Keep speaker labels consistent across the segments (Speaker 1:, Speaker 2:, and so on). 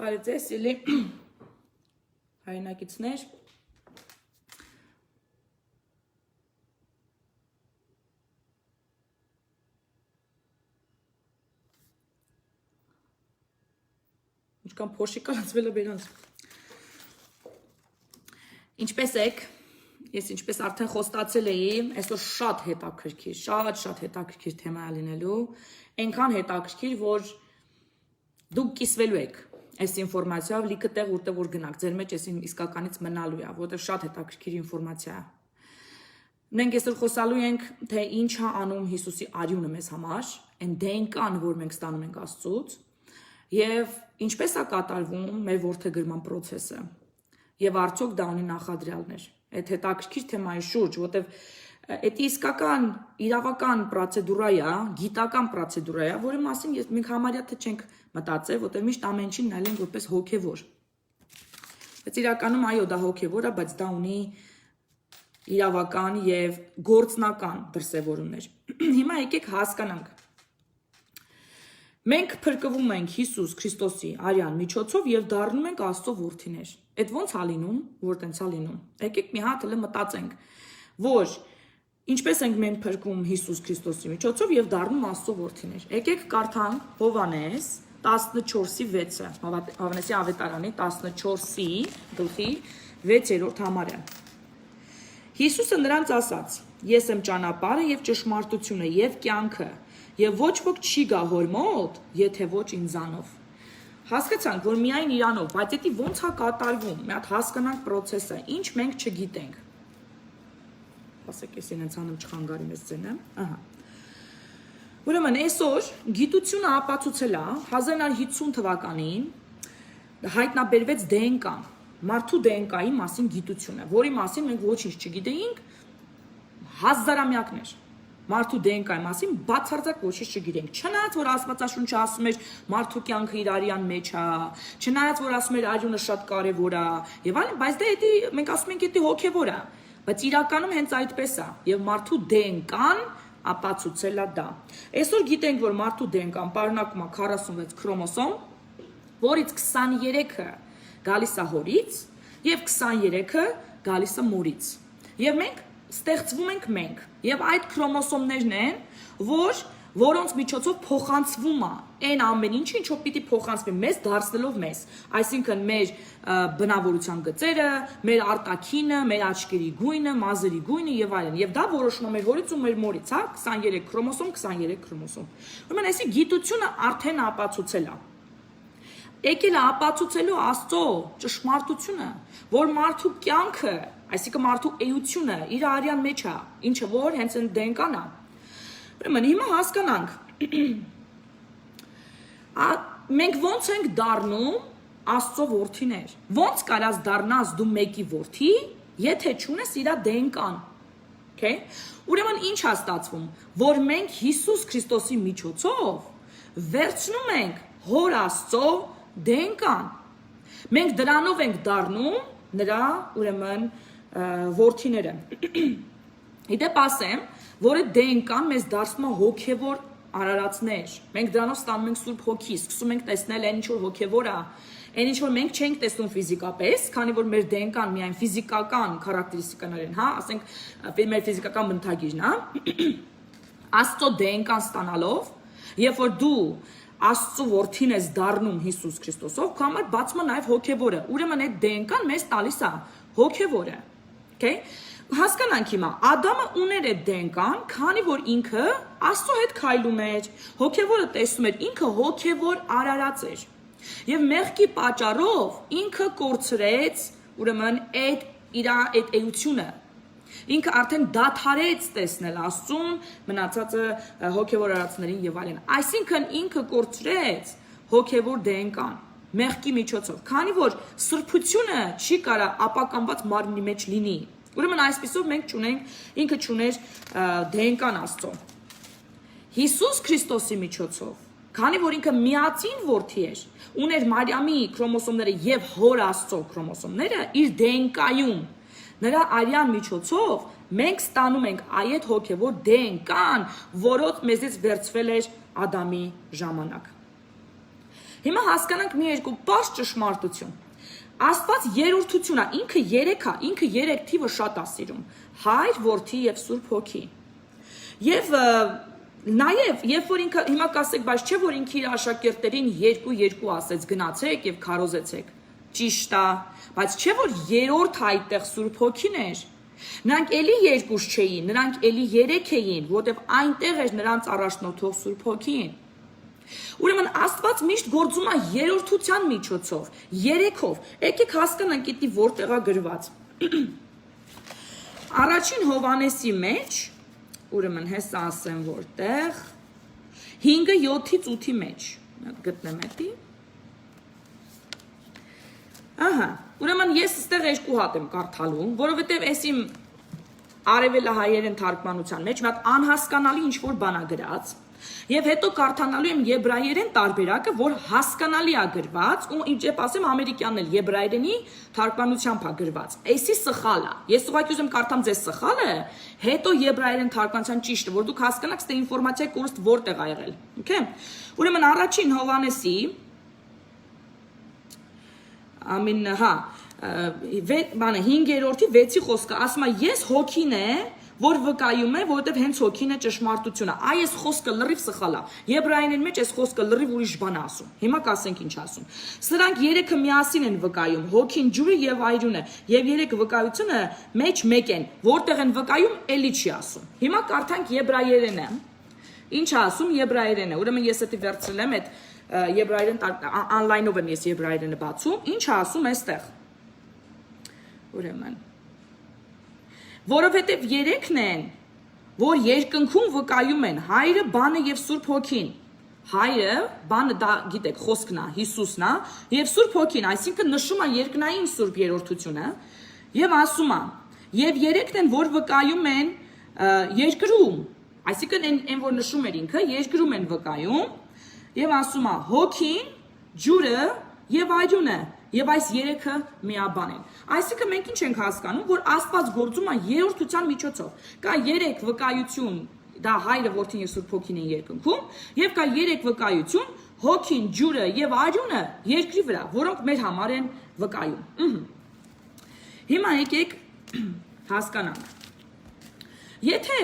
Speaker 1: Բարեձեզ, սիրելի հայրենակիցներ, ինչքան փոշի կարածվել է բերանց։ Ինչպես եք, ես ինչպես արդեն խոստացել էի, այսօր շատ հետաքրքիր թեմա է լինելու, այնքան հետաքրքիր, որ դուք կիսվելու եք այս ինֆորմացիայով լիքը տեղ որտեղ որ գնաք, ձեր մեջ այս իսկականից մնալու է, որտեղ շատ հետաքրքիր ինֆորմացիա է։ Մենք այսօր խոսալու ենք, թե ինչ է անում Հիսուսի արյունը մեզ համար, այն դենկան, որ մենք ստանում ենք Աստծուց, եւ ինչպես է կատարվում մեր որդեգրման process-ը։ Եվ արդյոք դա ունի նախադրյալներ։ Այդ հետաքրքիր թեմայի շուրջ, որտեղ այդ իսկական իրավական պրոցեդուրա է, գիտական պրոցեդուրա է, որի մասին մենք համարյա թե չենք մտածել, որտեղ միշտ ամեն ինչին նայել ենք որպես հոգևոր։ Բայց իրականում այո, դա հոգևոր է, բայց դա ունի իրավական եւ գործնական դրսևորումներ։ Հիմա եկեք հասկանանք։ Մենք փրկվում ենք Հիսուս Քրիստոսի արյան միջոցով եւ դառնում ենք Աստծո որդիներ։ Այդ ո՞նց է լինում, որ տենց է լինում։ Եկեք մի հատ հələ մտածենք, որ ինչպես ենք մենք փրկվում Հիսուս Քրիստոսի միջոցով եւ դառնում Աստծո որդիներ։ Եկեք կարդանք Հովհաննես 14:6-ը, Հովհաննեսի ավետարանի 14-ի գլխի 6-րդ համարը։ Հիսուսը նրանց ասաց. Ես եմ ճանապարհը եւ ճշմարտությունը եւ կյանքը, եւ ոչ ոք չի գա հոր մոտ, եթե ոչ ինձանով։ Հասկացանք, որ միայն իրանով, բայց դա ոնց է կատարվում։ Մի հատ հասկանանք process-ը, ինչ մենք չգիտենք։ Ասեք, ես ինձ անեմ չխանգարի մեզ ձենը, ահա։ Ուրեմն այսօր գիտությունը ապացուցել է 1950 թվականին հայտնաբերվեց DNK-ն, մարդու DNK-ի մասին գիտությունը, որի մասին մենք ոչինչ չգիտեինք հազարամյակներ։ Մարդու DNK-ի մասին բացարձակ ոչինչ չգիտենք։ Չնայած որ Աստվածաշունչը ասում էր մարդու կյանքը իր արյան մեջ է, չնայած որ ասում էր արյունը շատ կարևոր է, եւ այլն, բայց դա մենք ասում ենք դա հոգեվոր է, բայց իրականում հենց այդպես է, եւ մարդու DNK-ն ապացուցել է դա։ Այսօր գիտենք, որ մարդու DNK-ն պարունակում է 46 քրոմոսոմ, որից 23-ը գալիս է հորից եւ 23-ը գալիս է մորից։ Եվ մենք ստեղծվում ենք մենք, եւ այդ քրոմոսոմներն են, որոնց միջոցով փոխանցվում է այն ամեն ինչը, ինչով պիտի փոխանցվի մեզ դարձնելով մեզ, այսինքն մեր բնավորության գծերը, մեր արտաքինը, մեր աչքերի գույնը, մազերի գույնը եւ այլն, եւ դա որոշվում է մեր հորից ու մեր մորից, հա, 23 քրոմոսոմ, 23 քրոմոսոմ։ Ուրեմն այսի գիտությունը արդեն ապացուցել է։ Եկել է ապացուցելու Աստծո ճշմարտությունը, որ մարդու կյանքը, այսինքն մարդու էությունը իր արյան մեջ է, ինչը որ հենց այն DNK-ն է։ Ուրեմն հիմա հասկանանք։ Մենք ոնց ենք դառնում Աստծո որդիներ։ Ոնց կարաս դառնաս դու մեկի որդի, եթե չունես իր DNK-ն։ Okay? Ուրեմն ինչ է ստացվում, որ մենք Հիսուս Քրիստոսի միջոցով վերցնում ենք Հոր Աստծո DNK-ն։ Մենք դրանով ենք դառնում նրա ուրեմն որդիները։ Իդեպ ասեմ, որ այդ DNK-ն մեզ դարձնում է հոգևոր արարածներ։ Մենք դրանով ստանում ենք Սուրբ Հոգի, սկսում ենք տեսնել այն ինչ որ հոգևոր է, այն ինչ որ մենք չենք տեսնում ֆիզիկապես, քանի որ մեր DNK-ն միայն ֆիզիկական քարակտերիստիկաներ են, հա, ասենք մեր ֆիզիկական բնութագիրն է։ Աստծո DNK-ն ստանալով, երբ որ դու Աստծո որդին ես դառնում Հիսուս Քրիստոսով, քո համար բացում է նաև հոգևորը։ Ուրեմն այդ DNK-ն մեզ տալիս է հոգևորը։ Okay? Հասկանանք հիմա, Ադամը ուներ այդ DNK-ն, քանի որ ինքը Աստծո հետ քայլում էր, հոգևորը տեսնում էր, ինքը հոգևոր արարած էր։ Եվ մեղքի պատճառով ինքը կորցրեց, ուրեմն այդ էությունը։ Ինքը արդեն դադարեց տեսնել Աստծուն, մնացածը հոգևոր արարածներին եւ այլն։ Այսինքն ինքը կորցրեց հոգևոր DNK-ն մեղքի միջոցով, քանի որ սրբությունը չի կարա ապականված մարմնի մեջ լինի։ Ուրեմն այսպեսով մենք ինքը չուներ DNK-ն Աստծո։ Հիսուս Քրիստոսի միջոցով, քանի որ ինքը միածին որդի էր, ուներ Մարիամի քրոմոսոմները եւ Հոր Աստծո քրոմոսոմները իր DNK-ում, նրա արյան միջոցով մենք ստանում ենք այդ հոգևոր DNK-ն, որոց մեզից վերցվել էր Ադամի ժամանակ։ Հիմա հասկանանք մի երկու բաց ճշմարտություն։ Աստված երրորդությունն է, ինքը 3 է, ինքը 3 թիվը շատ է սիրում։ Հայր, Որդի եւ Սուրբ Հոգի։ Եվ նաեւ, երբ որ ինքը հիմա կասեք, բայց չէ որ ինքը իր աշակերտերին 2 ասեց, գնացեք եւ քարոզեցեք։ Ճիշտ է, բայց չէ որ երրորդ այդտեղ Սուրբ Հոգին էր։ Նրանք էլի 2 չէին, նրանք էլի 3 էին, որտեվ այնտեղ էր նրանց առաջնորդող Սուրբ Հոգին։ Ուրեմն Աստված միշտ գործում է երրորդության միջոցով, 3-ով։ Եկեք հասկանանք դա որտեղ է գրված։ Առաջին Հովանեսի մեջ, ուրեմն հեսա ասեմ որտեղ 5-ը 7-ից 8-ի մեջ, գտնեմ դա։ Ահա, ուրեմն ես այստեղ 2 հատ եմ կարդալու, որովհետև այս իմ արևելահայերեն թարգմանության մեջ մի հատ անհասկանալի ինչ որ բան է գրած, եւ հետո կարդանալու եմ եբրայերեն տարբերակը, որ հասկանալի է գրված, ու իջեպ ասեմ ամերիկյանն էլ եբրայերենի թարգմանությամբ է գրված։ Էսի սխալ է։ Ես ուղղակի ուզում կարդամ ձեզ սխալը, հետո եբրայերեն թարգմանության ճիշտը, որ դուք հասկանաք, թե ինֆորմացիա կորուստ որտեղ ա եղել։ Okay։ Ուրեմն առաջին Հովանեսի Ամին, հա, բանը 5-րդի 6-ի խոսքը, ասում է ես հոգին է, որ վկայում է, որովհետև հենց հոգին է ճշմարտությունը։ Այ այս խոսքը լրիվ սխալ է։ Եբրայերեն մեջ այս խոսքը լրիվ ուրիշ բան է ասում։ Հիմա կասենք ինչ ասում։ Սրանք 3-ը միասին են վկայում, հոգին, ջուրը եւ այրունը, եւ 3 վկայությունը մեջ մեկ են, որտեղ են վկայում, էլի չի ասում։ Հիմա կարդանք եբրայերենը։ Ինչ է ասում եբրայերենը։ Ուրեմն ես դա վերցրել եմ այդ եբրայերեն on-line-ով եմ ես եբրայերենը բացում, ինչ է ասում այստեղ։ Ուրեմն որովհետև 3-ն են, որ երկնքում վկայում են Հայրը, Բանը եւ Սուրբ Հոգին։ Հայրը, Բանը դա գիտեք, խոսքն է, Հիսուսն է, եւ Սուրբ Հոգին, այսինքն նշում է երկնային Սուրբ երրորդությունը, եւ ասում է, եւ 3-ն են, որ վկայում են երկրում, այսինքն այն որ նշում էր ինքը, երկրում են վկայում, եւ ասում է հոգին, ջուրը եւ այրունը, եւ այս 3-ը միաբան են։ Այսինքն մենք ինչ ենք հասկանում, որ Աստված գործում է երրորդության միջոցով։ Կա 3 վկայություն, դա Հայրը, Որդին եւ Սուրբ Հոգին են երկնքում, եւ կա 3 վկայություն, հոգին, ջուրը եւ այրունը երկրի վրա, որոնք մեր համար են վկայում։ Հիմա եկեք հասկանանք։ Եթե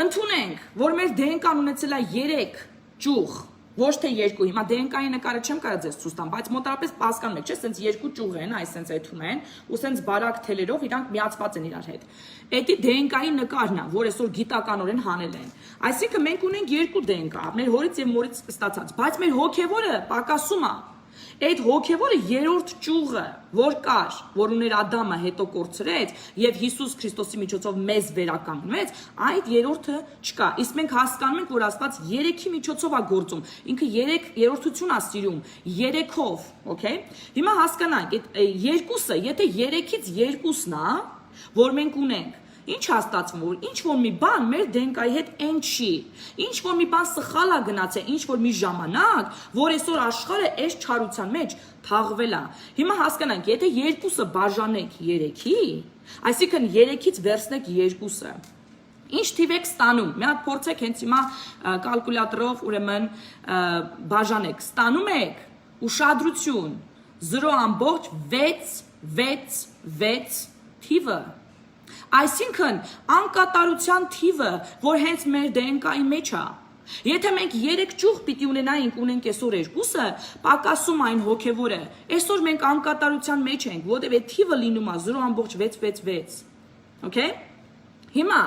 Speaker 1: ընդունենք, որ մեր դենկան ունեցել է 3 ճյուղ, ոչ թե 2, հիմա դենկայի նկարը չեմ կարող ձեզ ցույց տամ, բայց մոտարապես հասկանում եք, չէ՞, սենց 2 ճյուղ են, այս սենց այդում են, ու սենց բարակ թելերով իրանք միացված են իրար հետ։ Էդի դենկայի նկարն է, որ այսօր գիտականորեն հանել են։ Այսինքն մենք ունենք 2 դենկա, մեր հորից եւ մորից ստացած, բայց մեր հոգեվորը պակասում է։ Այդ հոգևորը երրորդ ճյուղը, որ կար, որ ուներ Ադամը, հետո կորցրեց եւ Հիսուս Քրիստոսի միջոցով մեզ վերականգնվեց, այդ երրորդը չկա։ Իսկ մենք հասկանում ենք, որ Աստված 3-ի միջոցով է գործում։ Ինքը 3 երրորդություն է սիրում, 3-ով, okay։ Հիմա հասկանանք, այդ երկուսը, եթե 3-ից 2-ն է, որ մենք ունենք, ինչ հաստատվում, որ ինչ որ մի բան մեր դենկայի հետ այն չի, ինչ որ մի բան սխալ է գնացել, ինչ որ մի ժամանակ, որ այսօր աշխարհը այս չարության մեջ թաղվել է։ Հիմա հասկանանք, եթե 2-ը բաժանենք 3-ի, այսինքն 3-ից վերցնենք 2-ը, ինչ թիվ եք ստանում։ Մի հատ փորձեք հենց հիմա կալկուլյատորով ուրեմն բաժանեք։ Ստանում եք ուշադրություն 0.666 թիվը։ Այսինքն անկատարության թիվը, որ հենց մեր դենկայի մեջ է։ Եթե մենք 3 ճյուղ պիտի ունենայինք, ունենք այսօր 2-ը, պակասում այն հոգևորը։ Այսօր մենք անկատարության մեջ ենք, որտեղ այդ թիվը լինում է 0.666։ Okay։ Հիմա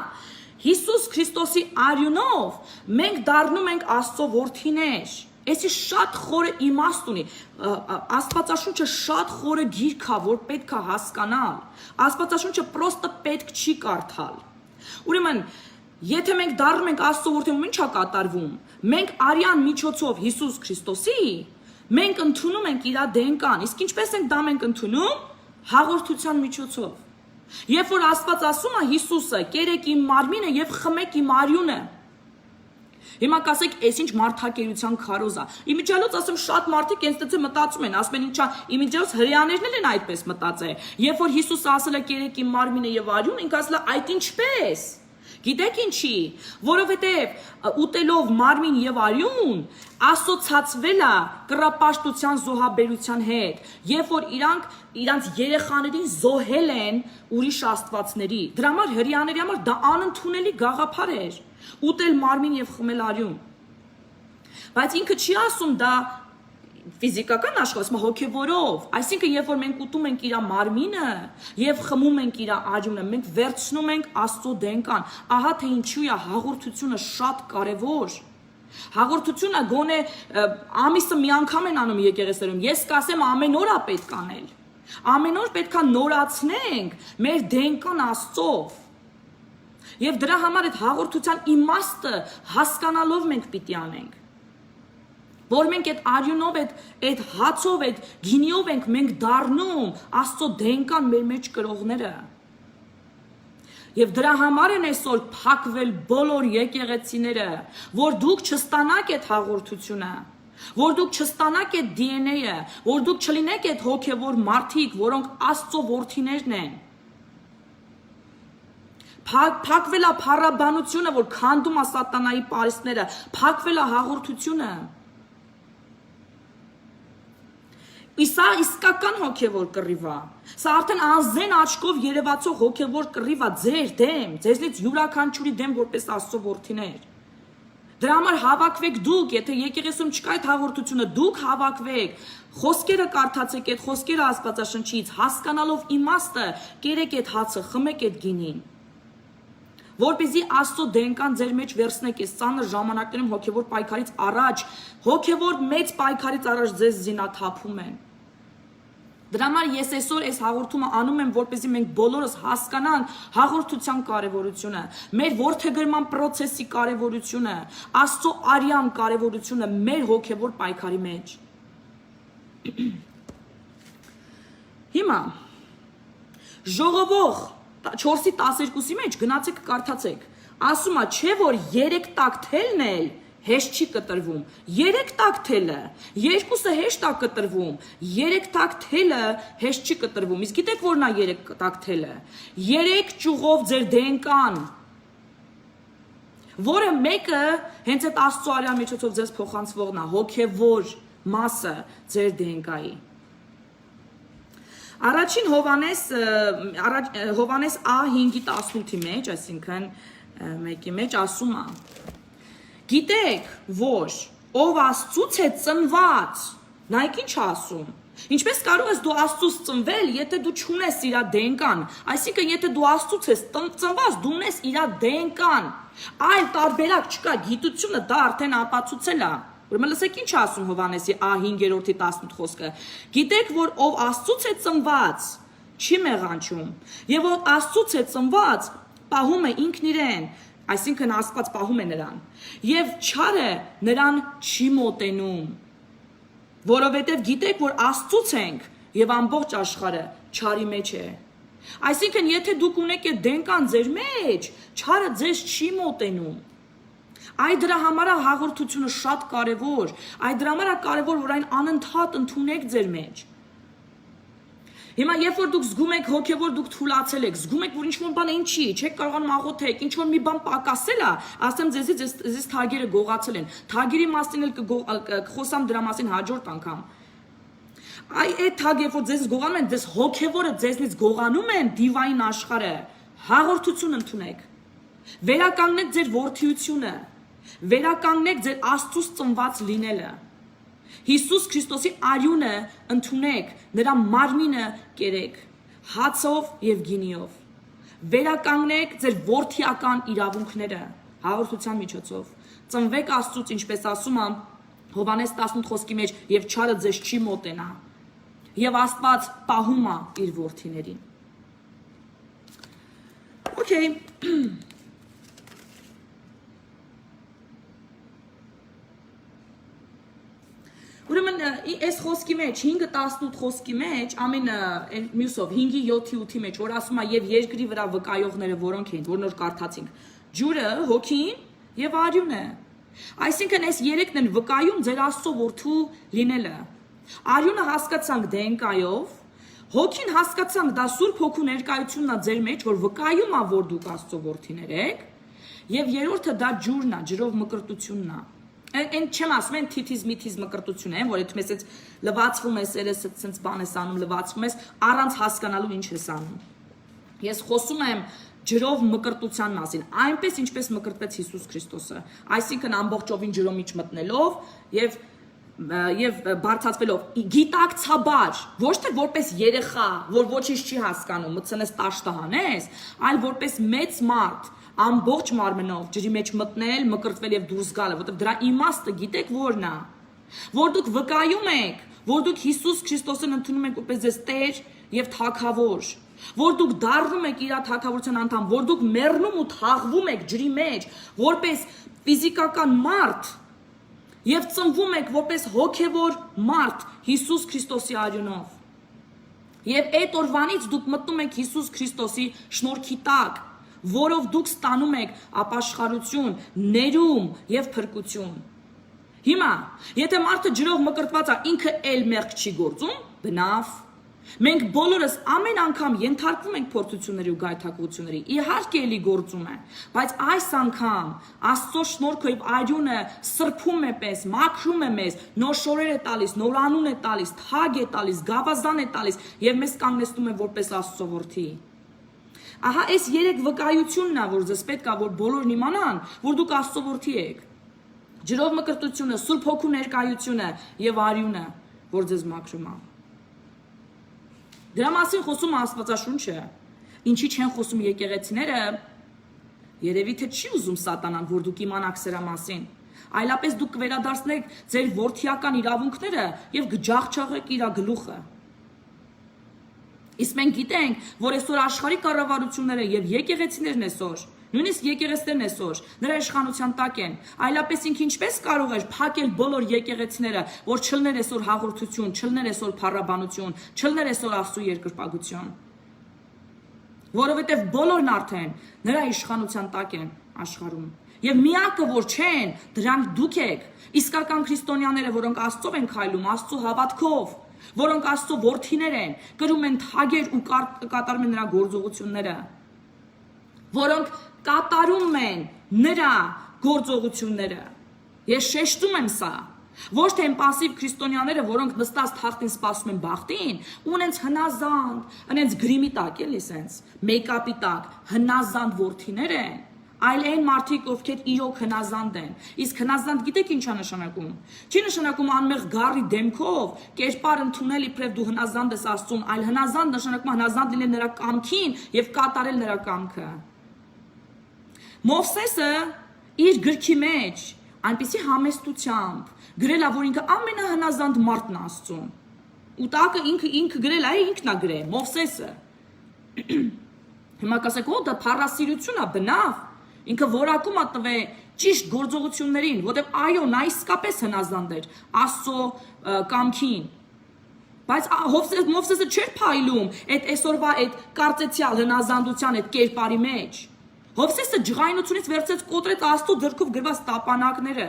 Speaker 1: Հիսուս Քրիստոսի արյունով մենք դառնում ենք Աստծո որդիներ։ Էսի շատ խորը իմաստ ունի։ Աստվածաշունչը շատ խորը գիրք է, որ պետք է հասկանալ։ Աստվածաշունչը պրոստը պետք չի կարդալ։ Ուրեմն, եթե մենք դառնում ենք Աստծո որդիներ, ինչ է կատարվում։ Մենք արյան միջոցով Հիսուս Քրիստոսի, մենք ընդունում ենք իր դենկան։ Իսկ ինչպես ենք դա մենք ընդունում։ Հաղորդության միջոցով։ Երբ որ Աստված ասում է Հիսուսը, կերեք իմ մարմինը եւ խմեք իմ արյունը։ Հիմա կասեք, այս ինչ մարդակերության քարոզ է։ Իմիջիալոց ասեմ շատ մարդիկ այնտեղ մտածում են, ասում են ինչա, իմիջիալոց հрьяաներն են այդպես մտածել։ Երբ որ Հիսուսը ասել է կերեք իմ մարմինը եւ արյունը, ինքը ասել է այդ ինչպես։ Գիտեք ինչի, որովհետև ուտելով մարմին եւ արյուն ասոցացվել է կռապաշտության զոհաբերության հետ, երբ որ իրանց երեխաներին զոհել են ուրիշ աստվածների։ Դրա համար հրեաների համար դա անընդունելի գաղափար էր, ուտել մարմին եւ խմել արյուն։ Բայց ինքը չի ասում դա ֆիզիկական աշխարհում, հոգևորով, այսինքն երբ որ մենք ուտում ենք իր մարմինը եւ խմում ենք իր արյունը, մենք վերցնում ենք Աստծո դենկան։ Ահա թե ինչու է հաղորդությունը շատ կարեւոր։ Հաղորդությունը գոնե ամիսը մի անգամ են անում եկեղեցիներում։ Ես կասեմ ամեն օր է պետք անել։ Ամեն օր պետքա նորացնենք մեր դենկան Աստծով։ Եվ դրա համար այդ հաղորդության իմաստը հասկանալով մենք պիտի անենք։ Որ մենք այդ արյունով, այդ հացով, այդ գինիով ենք մենք դառնում Աստծո դենկան մեր մեջ կրողները։ Եվ դրա համար են այսօր փակվել բոլոր եկեղեցիները, որ դուք չստանաք այդ հաղորդությունը, որ դուք չստանաք այդ DNA-ը, որ դուք չլինեք այդ հոգևոր մարդիկ, որոնք Աստծո որդիներն են։ Փակվել է փառաբանությունը, որ քանդում է սատանայի պարիսպները, փակվել է հաղորդությունը։ Սա իսկական հոգևոր կռիվ է։ Սա արդեն անզեն աչքով երևացող հոգևոր կռիվ է ձեր դեմ, ձեզնից յուրաքանչյուրի դեմ որպես Աստծո որդիներ։ Դրա համար հավաքվեք դուք, եթե եկեղեցում չկա այդ հաղորդությունը, դուք հավաքվեք, խոսքերը կարդացեք այդ խոսքերը Աստվածաշնչից, հասկանալով իմաստը, կերեք այդ հացը, խմեք այդ գինին։ Որպեսզի Աստծո դենկան ձեր մեջ վերցնեք այս ծանր ժամանակներում հոգևոր պայքարից առաջ, հոգևոր մեծ պայքարից առաջ ձեզ զինաթափում են։ Դրա համար ես այսօր այս հաղորդումը անում եմ, որպեսզի մենք բոլորս հասկանանք հաղորդության կարևորությունը, մեր որդեգրման process-ի կարևորությունը, Աստծո արյան կարևորությունը մեր հոգևոր պայքարի մեջ։ Հիմա ժողովող 4:12-ի մեջ գնացեք կարդացեք։ Ասում է, չէ որ 3 տակ թելն էլ հեշտ չի կտրվում։ 3 տակ թելը, 2-ը հեշտ է կտրվում, 3 տակ թելը հեշտ չի կտրվում։ Իսկ գիտեք որն է 3 տակ թելը։ 3 ճյուղով ձեր դենկան, որը մեկը հենց այդ Աստծո արյան միջոցով ձեզ փոխանցվողն է, հոգևոր մասը ձեր դենկայի։ Առաջին Հովանես A5:18-ի մեջ, այսինքն մեկի մեջ ասում է. Գիտեք, որ ով Աստծուց է ծնված, նայեք ինչ ասում։ Ինչպես կարող ես դու Աստծուց ծնվել, եթե դու չունես իր դենկան, այսինքն եթե դու Աստծուց ես ծնված, դու ունես իր դենկան։ Այլ տարբերակ չկա, գիտությունը դա արդեն ապացուցել է։ Ուրեմն լսեք ինչ ասում Հովանեսի A5:18 խոսքը։ Գիտեք, որ ով Աստծուց է ծնված, չի մեղանչում, եւ ով Աստծուց է ծնված, պահում է ինքն իրեն, այսինքն Աստված պահում է նրան, եւ չարը նրան չի մոտենում, որովհետեւ գիտեք, որ Աստծուց ենք եւ ամբողջ աշխարհը չարի մեջ է։ Այսինքն եթե դուք ունեք այդ դենկան ձեր մեջ, չարը ձեզ չի մոտենում։ Այդ դրա համար է հաղորդությունը շատ կարևոր, այդ դրա համար է կարևոր, որ այն անընդհատ ընդունեք ձեր մեջ։ Հիմա երբ որ դուք զգում եք հոգևոր դուք թուլացել եք, զգում եք, որ ինչ-որ բան ինչի, չեք կարողանում աղոթեք, ինչ-որ մի բան պակասել է, ասեմ ձեզ թագերը գողացել են։ Թագերի մասին էլ կխոսամ դրա մասին հաջորդ անգամ։ Այդ թագը երբ որ ձեզ գողանում են, ձեզ հոգևորը ձեզնից գողանում են դիվային աշխարհը, հաղորդություն ընդունեք։ Վերականգնեք ձեր որդիությունը, վերականգնեք ձեր Աստծուց ծնված լինելը։ Հիսուս Քրիստոսի արյունը ընդունեք, նրա մարմինը կերեք, հացով եւ գինիով։ Վերականգնեք ձեր որդիական իրավունքները հաղորդության միջոցով։ Ծնվեք Աստծուց, ինչպես ասում է Հովանես 18 խոսքի մեջ, եւ չարը ձեզ չի մոտենա։ Եվ Աստված պահում է իր որդիներին։ Okay. Ուրեմն այս խոսքի մեջ 5:18 խոսքի մեջ ամեն մյուսով 5:7-8-ի մեջ որ ասում է եւ երկրի վրա վկայողները որոնք են որ նոր կարդացինք ջուրը հոգին եւ արյունը այսինքն այս երեքն են վկայում ձեր Աստծո որդու լինելը արյունը հասկացանք դենկայով հոգին հասկացանք դա Սուրբ Հոգու ներկայությունն է ձեր մեջ որ վկայում է որ դուք Աստծո որդիներ եք Եվ երրորդը դա ջուրն է, ջրով մկրտությունն է։ Այն չեմ ասում, այն թիթիզ միթիզ մկրտություն է, որ եթե մեզ այդ լվացվում ես, երես այդպես բան ես անում, լվացվում ես, առանց հասկանալու ինչ ես անում։ Ես խոսում եմ ջրով մկրտության մասին, այնպես ինչպես մկրտվեց Հիսուս Քրիստոսը, այսինքն ամբողջովին ջրով միջ մտնելով եւ բարձրացվելով գիտակցաբար, ոչ թե որպես երեխա, որ ոչինչ չի հասկանում, մտցնես տաշտը հանես, այլ որպես մեծ մարդ, ամբողջ մարմնով ջրի մեջ մտնել, մկրտվել եւ դուրս գալը, որովհետեւ դրա իմաստը գիտեք որն է, որ դուք վկայում եք, որ դուք Հիսուս Քրիստոսին ընդունում եք որպես ձեզ Տեր եւ Թագավոր, որ դուք դառնում եք իր թագավորության անդամ, որ դուք մեռնում ու թաղվում եք ջրի մեջ, որպես ֆիզիկական մարդ եւ ծնվում եք որպես հոգեվոր մարդ Հիսուս Քրիստոսի արյունով։ Եվ այդ օրվանից դուք մտնում եք Հիսուս Քրիստոսի շնորհքի տակ, որով դուք ստանում եք ապաշխարություն, ներում եւ փրկություն։ Հիմա, եթե մարդը ջրով մկրտված է, ինքը էլ մեղք չի գործում, բնավ։ Մենք բոլորս ամեն անգամ ենթարկվում ենք փորձությունների ու գայթակղությունների, իհարկե էլի գործում է, բայց այս անգամ Աստծո շնորհքը եւ արյունը սրբում է պես, մաքրում է մեզ, նոր շորեր է տալիս, նոր անուն է տալիս, թագ է տալիս, գավազան է տալիս եւ մեզ կանգնեցնում է որպես Աստծո որդի։ Ահա այս երեք վկայությունն է, որ ձեզ պետք է որ բոլորն իմանան, որ դուք Աստծո որդի եք։ Ջրով մկրտությունը, Սուրբ Հոգու ներկայությունը եւ արյունը, որ ձեզ մաքրում է։ Դրա մասին խոսում է Աստվածաշունչը, ինչի չեն խոսում եկեղեցիները, երևի թե չի ուզում սատանան, որ դուք իմանաք սրա մասին, այլապես դուք կվերադարձնեք ձեր որդիական իրավունքները եւ կջախջախեք իր գլուխը։ Իսկ մենք գիտենք, որ այսօր աշխարհի կառավարությունները եւ եկեղեցիներն այսօր, նույնիսկ եկեղեցիներն այսօր նրա իշխանության տակ են, այլապես ինքը ինչպես կարող էր փակել բոլոր եկեղեցիները, որ չլներ այսօր հաղորդություն, չլներ այսօր փառաբանություն, չլներ այսօր Աստծո երկրպագություն։ Որովհետեւ բոլորն արդեն նրա իշխանության տակ են աշխարհում։ Եվ միակը որ չեն, դրանք դուք եք, իսկական քրիստոնյաները, որոնք Աստծով են քայլում, Աստծո հավատքով, որոնք Աստծո որդիներ են, կրում են թագեր ու կատարում են նրա գործողությունները, որոնք կատարում են նրա գործողությունները։ Ես շեշտում եմ սա, ոչ թե են пассив քրիստոնյաները, որոնք նստած թախտին սպասում են բախտին, ունենց հնազանդ, ունենց գրիմի տակ էլի սենց, մեյքափի տակ, հնազանդ որդիներ են, այլ այն մարդիկ, ովքեր իրոք հնազանդ են։ Իսկ հնազանդ գիտեք ինչ է նշանակում։ Չի նշանակում անմեղ գառի դեմքով կերպար ընդունել իբրև դու հնազանդ ես Աստծուն, այլ հնազանդ նշանակում հնազանդ լինել նրա կամքին եւ կատարել նրա կամքը։ Մովսեսը իր գրքի մեջ այնպիսի համեստությամբ գրել է, որ ինքը ամենահնազանդ մարդն է Աստծուն։ Ու տակը ինքը գրել է, ինքն է գրել, Մովսեսը։ Հիմա կասեք, «Օ, դա փառասիրություն է, բնավ»։ Ինքը որակում է տվել ճիշտ գործողություններին, որտեղ այո, նա իսկապես հնազանդ էր Աստծո կամքին։ Բայց Մովսեսը չէր փայլում այդ այսօրվա այդ կարծեցյալ հնազանդության այդ կերպարի մեջ։ Մովսեսը ջղայնությունից վերցրեց կոտրեց Աստծո ձեռքով գրված տապանակները։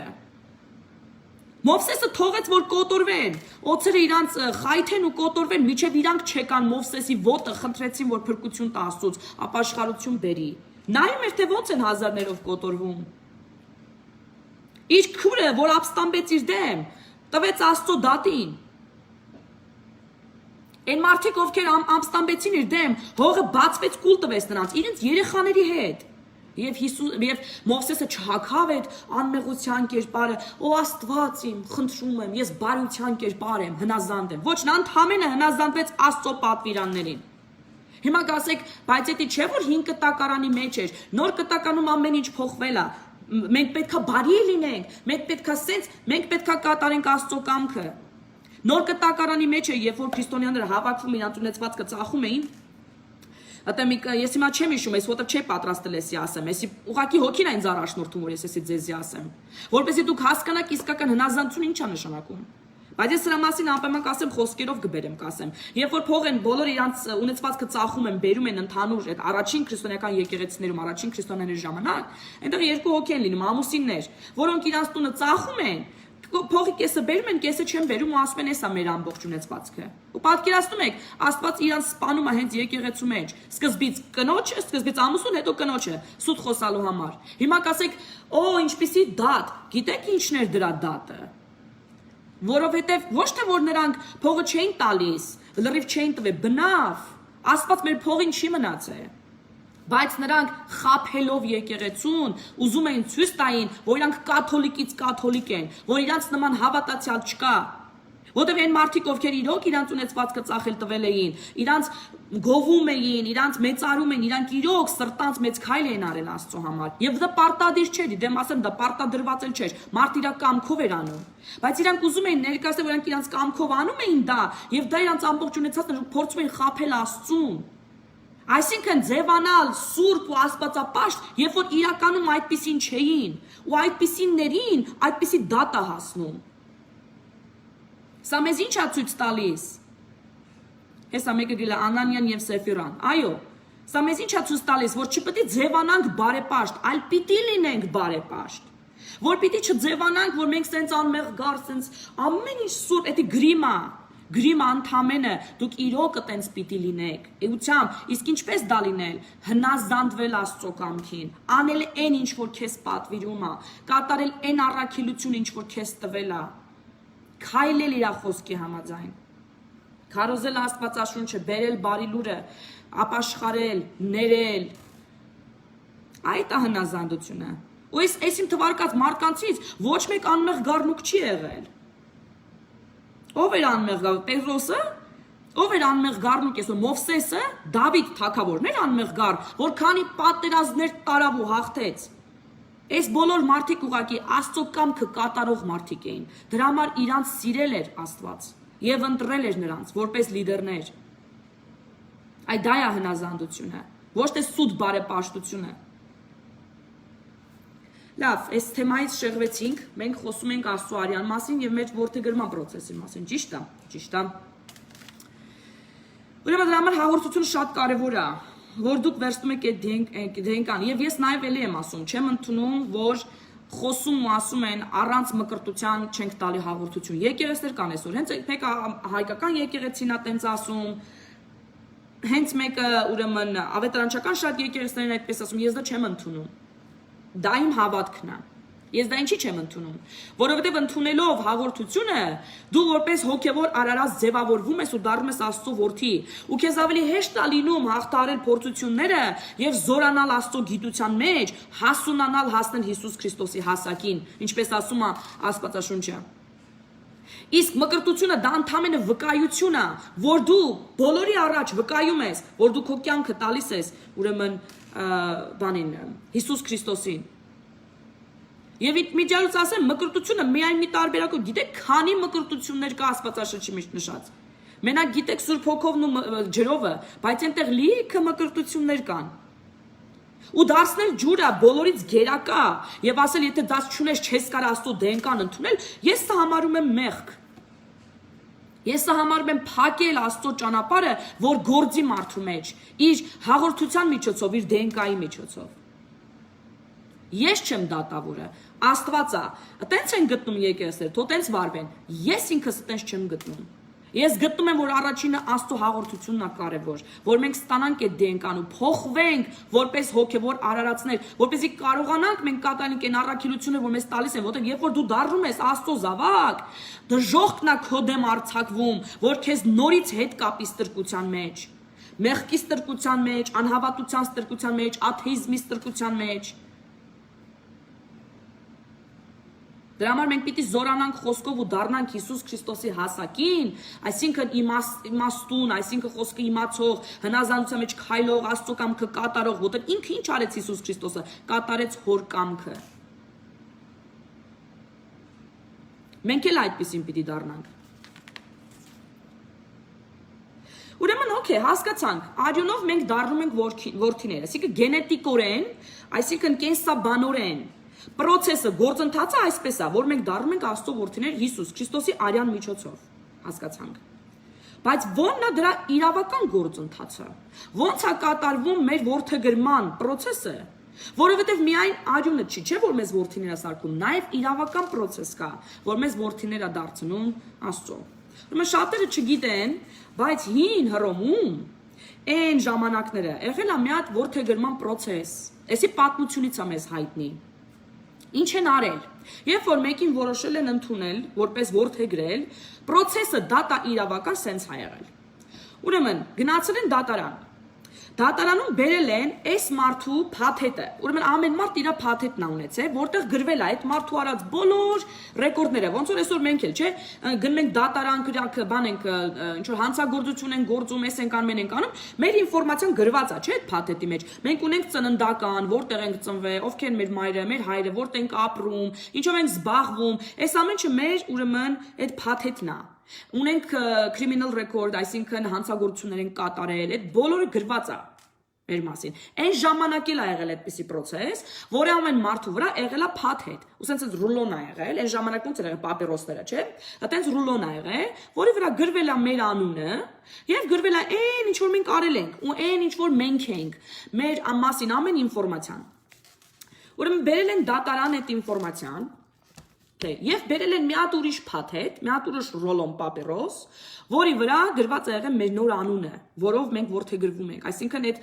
Speaker 1: Մովսեսը թողեց, որ կոտորվեն, օձերը իրանց խայթեն ու կոտորվեն, միջև իրանք չեկան Մովսեսի ոտը, խնդրեցին, որ փրկություն տա Աստծուց, ապաշխարություն բերի։ Նայում էր, թե ոնց են հազարներով կոտորվում։ Իր քուրը, որ ապստամբեց իր դեմ, տվեց Աստծո դատին։ Այն մարդիկ, ովքեր ապստամբեցին իր դեմ, հողը բացվեց կուլ տվեց նրանց, իրենց երեխաների հետ։ Եվ Մովսեսը չհագավ այդ անմեղության կերպարը, «Ո Աստված իմ, խնդրում եմ, ես բարության կերպար եմ, հնազանդ եմ»։ Ոչ, նա ընդհանրապես հնազանդվեց Աստծո պատվիրաններին։ Հիմա կասեք, բայց դա չէ որ 5 կտակարանի մեջ էր, նոր կտականում ամեն ինչ փոխվել է։ Մենք պետքա բարի լինենք, մենք պետքա սենց, մենք պետքա կատարենք Աստծո կամքը։ Նոր կտակարանի մեջ է, երբ որ քրիստոնյաները հավաքվում իրենց ունեցվածքը ծախում էին, ես հիմա չեմ հիշում, ես որտեղ չէի պատրաստել էսի ասեմ, էսի ուղղակի հոգին այն առաջնորդում, որ ես էսի ձեզի ասեմ, որպեսզի դուք հասկանաք իսկական հնազանդություն ինչ է նշանակում։ Բայց ես սրա մասին անպայման կասեմ, խոսքերով կբերեմ, կասեմ։ Երբ որ փող են բոլոր իրանց ունեցվածքը ծախում են, բերում են ընդհանուր այդ առաջին քրիստոնեական եկեղեցիներում, առաջին քրիստոնյաների ժամանակ, այնտեղ երկու հոգի են լինում, ամուսիններ, որոնք իրանց տունը ծախում են, փողի կեսը բերում են, կեսը չեն բերում ու ասում են էսա մեր ամբողջ ունեցվածքը։ Ու պատկերացնում եք, Աստված իրան սպանում է հենց եկեղեցու մեջ։ Սկզբից կնոջը, սկզբից ամուսուն, հետո կնոջը, սուտ խոսալու համար։ Հիմա կասեք, օ, ինչպիսի դատ, գիտեք ինչն էր դրա դատը։ Որովհետև ոչ թե որ նրանք փողը չէին տալիս, լրիվ չէին տվել, բնավ, Աստված մեր փողին չի մնացել։ Բայց նրանք խափելով եկեղեցուն ուզում էին ցույց տային, որ իրանք կաթոլիկից կաթոլիկ են, որ իրանց նման հավատացյալ չկա։ Որտեւ այն մարդիկ, ովքեր իրոք իրանց ունեցվածքը ծախել տվել էին, իրանց գովում էին, իրանց մեծարում էին, իրանք իրոք սրտանց մեծ քայլ էին արել Աստծո համար։ Եվ դա պարտադիր չէր, դեմ ասեմ, դա պարտադրված էլ չէր։ Մարդ իր կամքով էր անում։ Բայց իրանք ուզում էին ներկայացնել, որ իրանք իրանց կամքով անում էին դա, եւ դա իրանց ամբողջ ունեցածն փորձում էին խափել Աստծուն։ Այսինքն ձևանալ սուրբ ու աստվածապաշտ, երբ որ իրականում այդպիսին չէին, ու այդպիսիններին այդպիսի դատ է հասնում։ Սա մեզ ինչ է ցույց տալիս։ Հեսա մեկը գրել է Անանիան եւ Սեֆիրան։ Այո, սա մեզ ինչ է ցույց տալիս, որ չպետք է ձևանանք բարեպաշտ, այլ պիտի լինենք բարեպաշտ։ Որ պիտի չձևանանք, որ մենք սենց անմեղ գար, սենց ամեն ինչ սուրբ, դա գրիմա։ Գրիմը ընդամենը դուք իրոքը տենց պիտի լինեք։ Էությամբ, իսկ ինչպես դա լինել։ Հնազանդվել Աստծո կամքին, անել այն ինչ որ քեզ պատվիրում է, կատարել այն առաքելությունը ինչ որ քեզ տվել է, քայլել իր խոսքի համաձայն, քարոզել Աստվածաշունչը, բերել բարի լուրը, ապաշխարել, ներել։ Այդ է հնազանդությունը։ Ու այս իմ թվարկած մարդկանցից ոչ մեկ անմեղ գառնուկ չի եղել։ Ով էր անմեղ գառնուկ, Պետրոսը, ով էր անմեղ գառնուկ, այսօր Մովսեսը, Դավիթ թագավորն էր անմեղ գառ, որ քանի պատերազմներ տարավ ու հաղթեց։ Այս բոլոր մարդիկ ուղղակի Աստծո կամքը կատարող մարդիկ էին։ Դրա համար իրանց սիրել էր Աստված եւ ընտրել էր նրանց որպես լիդերներ։ Այդ դա է հնազանդությունը, ոչ թե սուտ բարեպաշտությունը։ Լավ, այս թեմայից շեղվեցինք, մենք խոսում ենք Աստծո արյան մասին եւ մեր որդեգրման process-ի մասին, ճիշտ է, ճիշտ է։ Ուրեմն դրա համար հաղորդությունը շատ կարեւոր է, որ դուք վերցնում եք այդ դենկան եւ ես նաեւ էլի եմ ասում, չեմ ընդունում, որ խոսում ու ասում են առանց մկրտության չենք տալի հաղորդություն։ Եկեղեցիներ կան այսօր, հենց մեկը հայկական եկեղեցին է տենց ասում, հենց մեկը ուրեմն ավետարանչական շատ եկեղեցիներն այդպես ասում, ես դա չեմ ընդունում։ Դա իմ հավատքն է։ Ես դա ինչի չեմ ընդունում, որովհետև ընդունելով հաղորդությունը դու որպես հոգևոր արարած ձևավորվում ես ու դառնում ես Աստծո որդի, ու քեզ ավելի հեշտ է լինում հաղթահարել փորձությունները եւ զորանալ Աստծո գիտության մեջ, հասունանալ հասնել Հիսուս Քրիստոսի հասակին, ինչպես ասում է Աստվածաշունչը։ Իսկ մկրտությունը դա ընդամենը վկայություն է, որ դու բոլորի առաջ վկայում ես, որ դու քո կյանքը տալիս ես ուրեմն բանին Հիսուս Քրիստոսին։ Եվ միջալուց ասեմ, մկրտությունը միայն մի տարբերակով, գիտեք, քանի մկրտություններ կա Աստվածաշնչի մեջ նշած։ Մենակ գիտեք Սուրբ Հոգովն ու ջրովը, բայց այնտեղ լիքը մկրտություններ կան։ Ու դարձնել ջուրը բոլորից գերակա եւ ասել, եթե դա չունես, չես կարող Աստծո դենկան ընդունել, ես սա համարում եմ մեղք։ Ես սա համարում եմ փակել Աստծո ճանապարհը, որ գործի մարդու մեջ, իր հաղորդության միջոցով, իր դենկայի միջոցով։ Ես չեմ դատավորը, Աստված է։ Տենց են գտնում եկեղեցիներ, թո տենց վարվեն։ Ես ինքս տենց չեմ գտնում։ Ես գտնում եմ, որ առաջինը Աստծո հաղորդությունն է կարևոր, որ մենք ստանանք այդ դենկան ու փոխվենք որպես հոգևոր արարածներ, որպեսզի կարողանանք մենք կատարենք այն առաքելությունը, որ մեզ տալիս են, որտեղ երբ որ դու դառնում ես Աստծո զավակ, դժոխքն է քո դեմ արձակվում, որ քեզ նորից հետ կապի ստրկության մեջ, մեղքի ստրկության մեջ, անհավատության ստրկության մեջ, աթեիզմի ստրկության մեջ։ Դրա համար մենք պիտի զորանանք խոսքով ու դառնանք Հիսուս Քրիստոսի հասակին, այսինքն իմաստուն, այսինքն խոսքը իմացող, հնազանդության մեջ քայլող, Աստծո կամքը կատարող, որտեղ ինքը ինչ արեց Հիսուս Քրիստոսը, կատարեց հոր կամքը։ Մենք էլ այդպեսին պիտի դառնանք։ Ուրեմն օքեյ, հասկացանք, արյունով մենք դառնում ենք որդիներ, այսինքն գենետիկորեն, այսինքն կենսաբանորեն Պրոցեսը գործընթացը այսպես է, որ մենք դառնում ենք Աստծո որդիներ Հիսուս Քրիստոսի արյան միջոցով, հասկացանք։ Բայց ո՞նն է դրա իրավական գործընթացը։ Ո՞նց է կատարվում մեր որդեգրման պրոցեսը։ Որովհետև միայն արյունը չի, չէ՞ որ մեզ որդիներ է սարքում, նաև իրավական process կա, որ մեզ որդիներ է դարձնում Աստծո։ Ուրեմն շատերը չգիտեն, բայց հին Հռոմում այն ժամանակները եղել է մի հատ որդեգրման process։ Էսի պատմությունից է մեզ հայտնի։ Ինչ են արել։ Երբ որ մեկին որոշել են ընդունել, որպես որդեգրել, process-ը դատա իրավական սենց է եղել։ Ուրեմն գնացել են դատարան։ Դատարանում բերել են այս մարդու փաթեթը։ Ուրեմն ամեն մարդ իր փաթեթն ունեցել, որտեղ գրվել է այդ մարդու արած բոլոր ռեկորդները, ոնց որ այսօր մենք էլ, չէ, գնում ենք դատարան, քրակ, բան ենք, ինչ որ հանցագործություն են գործում, էս ենք անում, ենք անում, մեր ինֆորմացիան գրված է, չէ, այդ փաթեթի մեջ։ Մենք ունենք ծննդական, որտեղ ենք ծնվել, ովքեր են մեր մայրը, մեր հայրը, որտեղ ենք ապրում, ինչով ենք զբաղվում, այս ամենը մեր ուրեմն այդ փաթեթն է։ Ունենք criminal record, այսինքն հանցագործություններ են կատարել, այդ բոլորը գրված է մեր մասին։ Այն ժամանակ էլ ա եղել այդպիսի process, որը ամեն մարդու վրա եղել է փաթեթ։ Ու սենց ռուլոն ա եղել, այն ժամանակում ոնց էր եղել պապիրոսները, չէ՞։ Այդպես ռուլոն ա եղել, որի վրա գրվել է մեր անունը, եւ գրվել է այն ինչ որ մենք արել ենք, ու այն ինչ որ մենք ենք, մեր մասին ամեն ինֆորմացիան։ Ուրեմն բերել են դատարան այդ ինֆորմացիան, եւ բերել են մի հատ ուրիշ փաթեթ, մի հատ ուրիշ ռոլոն պապիրոս, որի վրա գրված է եղել մեր նոր անունը, որով մենք որդեգրվում ենք, այսինքն այդ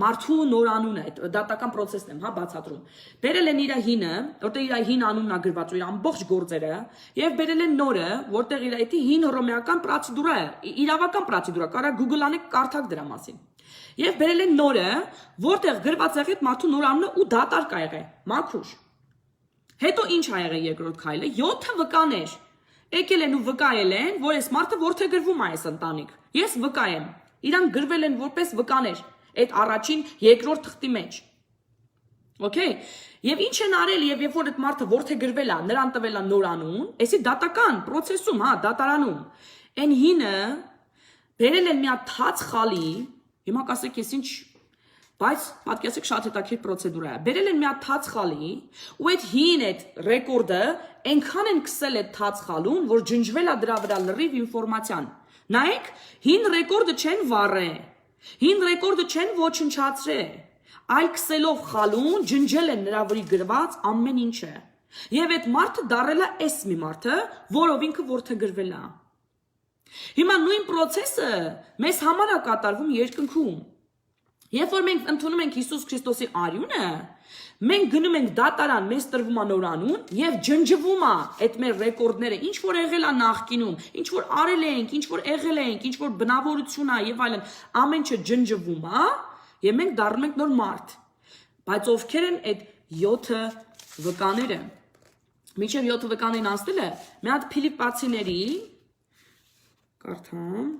Speaker 1: մարդու նոր անունը, այդ դատական process-ն եմ, հա, բացատրում։ Բերել են իր հինը, որտեղ իր հին անունն է գրված ու իր ամբողջ գործերը, եւ բերել են նորը, որտեղ իր այդ հին հռոմեական պրոցեդուրա է, իրավական պրոցեդուրա, կարա Google անեք, կարդաք դրա մասին։ Եվ բերել են նորը, որտեղ գրված է այդ մարդու նոր անունը ու դատար կա եղել, մաքուր։ Հետո ինչ ա եղել երկրորդ քայլը 7 վկաներ եկել են ու վկայել են, որ այս մարդը որդեգրվում է այս ընտանիք։ Ես վկա եմ։ Իրանք գրվել են որպես վկաներ այդ առաջին երկրորդ թղթի մեջ։ Okay։ Եվ ինչ են արել, եւ երբ որ այդ մարդը որդեգրվել է, նրան տվել է նոր անուն, այսի դատական process-ում, հա, դատարանում։ Այն հինը բերել են մի հատ թաց խալի, հիմա կասեք ես ինչ, բայց պատկերացեք շատ հետաքրքիր պրոցեդուրա է։ Բերել են մի հատ թաց խալի, ու այդ հին այդ ռեկորդը այնքան են քսել այդ թաց խալուն, որ ջնջվել է դրա վրա լրիվ ինֆորմացիան։ Նայեք, հին ռեկորդը չեն վառել, հին ռեկորդը չեն ոչնչացրել, այլ քսելով խալուն ջնջել են նրա վրա գրված ամեն ինչը։ Եվ այդ մարդը դառել է էս մի մարդը, որով ինքը որդեգրվել է։ Հիմա նույն process-ը մեզ համար է կատարվում երկնքում։ Երբ որ մենք ընդունում ենք Հիսուս Քրիստոսի արյունը, մենք գնում ենք դատարան, մեզ տրվում է նոր անուն եւ ջնջվում է այդ մեր ռեկորդները, ինչ որ եղել է նախկինում, ինչ որ արել ենք, ինչ որ եղել ենք, ինչ որ բնավորություն է եւ այլն, ամեն ինչը ջնջվում է եւ մենք դառնում ենք նոր մարդ։ Բայց ովքեր են այդ 7 վկաները։ Մինչև 7 վկաներին անցնել է, մի հատ Ֆիլիպացիների կարդամ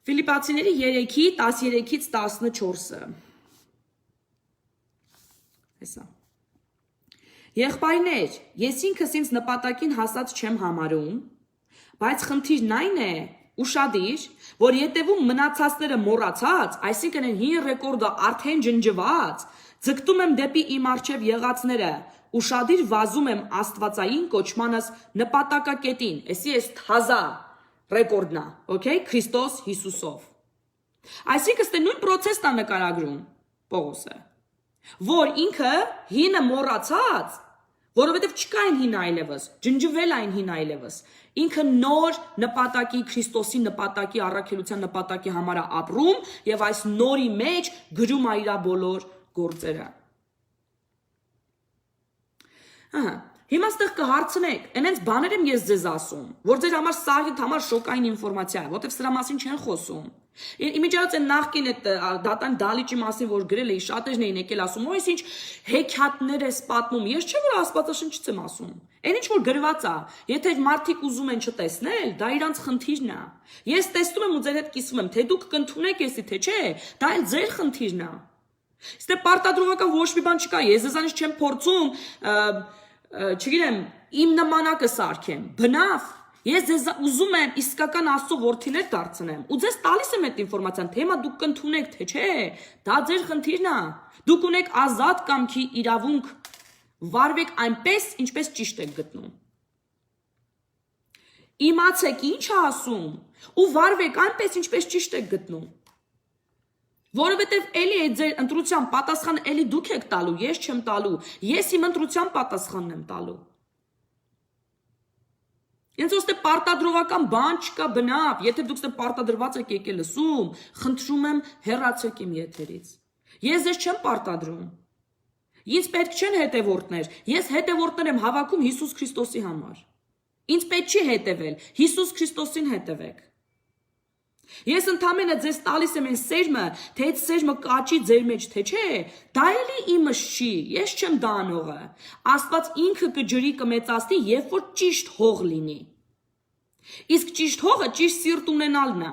Speaker 1: Ֆիլիպացիների 3-ի 13-ից 14-ը։ Հեսա։ Եղբայրներ, ես ինքս ինձ նպատակին հասած չեմ համարում, բայց խնդիրն այն է, ուշադիր, որ ետևում մնացածները մոռացած, այսինքն այն հին ռեկորդը արդեն ջնջված, ձգտում եմ դեպի իմ առջև եղածները, ուշադիր վազում եմ աստվածային կոչմանս նպատակակետին, էսի էս թազա ռեկորդնա, okay, Քրիստոս Հիսուսով։ Այսինքն ստե նույն process-ն է նկարագրում Պողոսը, որ ինքը հինը մոռացած, որովհետև չկա այն հին այլևս, ջնջվել այն հին այլևս, ինքը նոր նպատակի, Քրիստոսի նպատակի, առաքելության նպատակի համար է ապրում եւ այս նորի մեջ գրում է իր բոլոր գործերը։ Ահա Հիմա ստեղ կհարցնեք, այնենց բաներ եմ ես ձեզ ասում, որ ձեր համար սաղիթ համար շոկային ինֆորմացիա է, որտեղ սրա մասին չեն խոսում։ Իմիջիայլոց այն նախկին այդ դատան դալիճի մասին, որ գրել էի, շատերն էին եկել ասում, ո՞յս ինչ հեքիաթներ ես պատմում, ես չէ՞ որ Աստվածաշնչից եմ ասում։ Այն ինչ որ գրված է, եթե մարդիկ ուզում են չտեսնել, դա իրանց խնդիրն է։ Ես տեսնում եմ ու ձեր հետ կիսվում եմ, թե դուք կընդունեք էսի, թե չէ, դա էլ ձեր խնդիրն է։ Ստե պարտադրողական ոչ մի բան չկա, ես ձեզանից չեմ փորձում չգիտեմ, իմ նմանակը սարքեմ, բնավ, ես ձեզ ուզում եմ իսկական Աստծո որդիներ դարձնեմ, ու ձեզ տալիս եմ այդ ինֆորմացիան, թե հիմա դուք կընդունեք, թե չէ, դա ձեր խնդիրն է, դուք ունեք ազատ կամքի իրավունք, վարվեք այնպես, ինչպես ճիշտ եք գտնում։ Իմացեք ինչ է ասում, ու վարվեք այնպես, ինչպես ճիշտ եք գտնում։ Որովհետև էլի այդ ձեր ընտրության պատասխանը էլի դուք եք տալու, ես չեմ տալու, ես իմ ընտրության պատասխանն եմ տալու։ Ինձ ոստե պարտադրողական բան չկա բնավ, եթե դուք ստե պարտադրված եք եկել լսում, խնդրում եմ հեռացեք իմ եթերից։ Ես ձեզ չեմ պարտադրում։ Ինձ պետք չեն հետևորդներ, ես հետևորդներ եմ հավաքում Հիսուս Քրիստոսի համար։ Ինձ պետք չի հետևել, Հիսուս Քրիստոսին հետևեք։ Ես ընդամենը ձեզ տալիս եմ այն սերմը, թե այդ սերմը կաճի ձեր մեջ, թե չէ, դա էլի իմս չի, ես չեմ դա անողը։ Աստված ինքը կջրի կմեծացնի, երբ որ ճիշտ հող լինի։ Իսկ ճիշտ հողը ճիշտ սիրտ ունենալն է։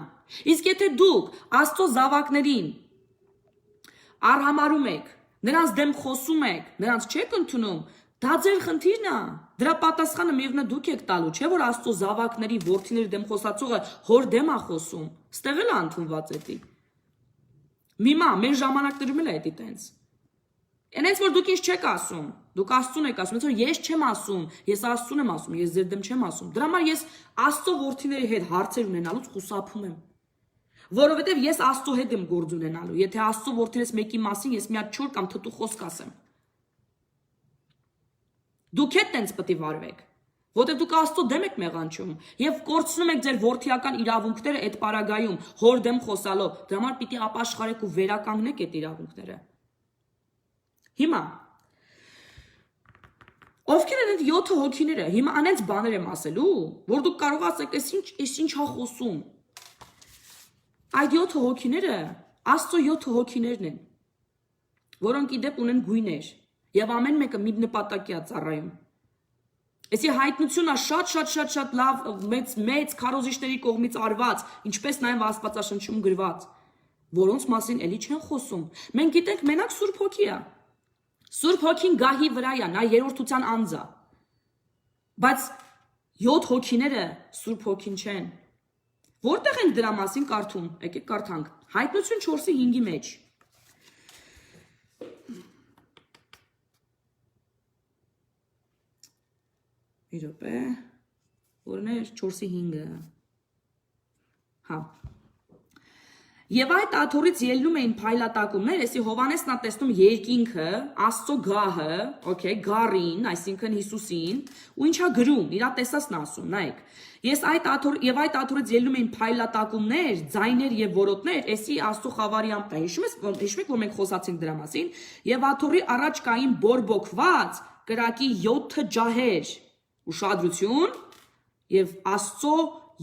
Speaker 1: Իսկ եթե դուք Աստծո զավակներին արհամարում եք, նրանց դեմ խոսում եք, նրանց չեք ընդունում, դա ձեր խնդիրն է։ Դրա պատասխանը միևնույն է դուք եք տալու, չէ՞ որ Աստծո զավակների որդիների դեմ խոսացողը հոր դեմ է խոսում։ Ստեղ էլ է ընդունված էդի։ Միմա, մեր ժամանակներում էլ է էդի տենց։ Այնց որ դուք ինչ չեք ասում, դուք Աստծուն եք ասում, որ ես չեմ ասում, ես Աստծուն եմ ասում, ես ձեր դեմ չեմ ասում։ Դրա համար ես Աստծո որդիների հետ հարցեր ունենալուց խուսափում եմ։ Որովհետև ես Աստծո հետ եմ գործ ունենալու։ Եթե Աստծո որդիներից մեկի մասին ես մի հատ չոր կամ թթու խոսք ասեմ։ Դուք եք տենց պետք է վարվեք, որտեղ դուք Աստծո դեմ եք մեղանչում եւ կորցնում եք ձեր որդիական իրավունքները այդ պարագայում հոր դեմ խոսալով։ Դրա համար պիտի ապաշխարեք ու վերականգնեք այդ իրավունքները։ Հիմա ովքեր են այդ 7 հոգիները, հիմա անենց բաներ եմ ասելու, որ դուք կարող ասեք, այս ինչ հա խոսում։ Այդ 7 հոգիները Աստծո 7 հոգիներն են, որոնք իդեպ ունեն գույներ եւ ամեն մեկը մի նպատակի է ծառայում։ Այսի հայտնությունն է շատ լավ մեծ քարոզիչների կողմից արված, ինչպես նաեւ Աստվածաշնչում գրված, որոնց մասին էլի չեն խոսում։ Մենք գիտենք մենակ Սուրբ Հոգի է։ Սուրբ Հոգին գահի վրա է, նա երրորդության անձ է։ Բայց 7 հոգիները Սուրբ Հոգին չեն։ Որտեղ ենք դրա մասին կարդում։ Եկեք կարդանք։ Հայտնություն 4:5-ի մեջ։ Մի րոպե, որն է 4:5-ը։ Հա։ Եվ այդ աթոռից ելնում էին փայլատակումներ, այսի Հովանեսն է տեսնում երկինքը, Աստծո գահը, օքեյ, գառին, այսինքն Հիսուսին, ու ինչա գրում, իրա տեսածն ասում, նայեք։ Այդ աթոռից ելնում էին փայլատակումներ, ձայներ եւ որոտներ, այսի Աստծո խավարիամն է։ Հիշում եք, որ մենք խոսացինք դրա մասին, եւ աթոռի առաջ կային բորբոքված կրակի 7 ջահեր, ուշադրություն, եւ Աստծո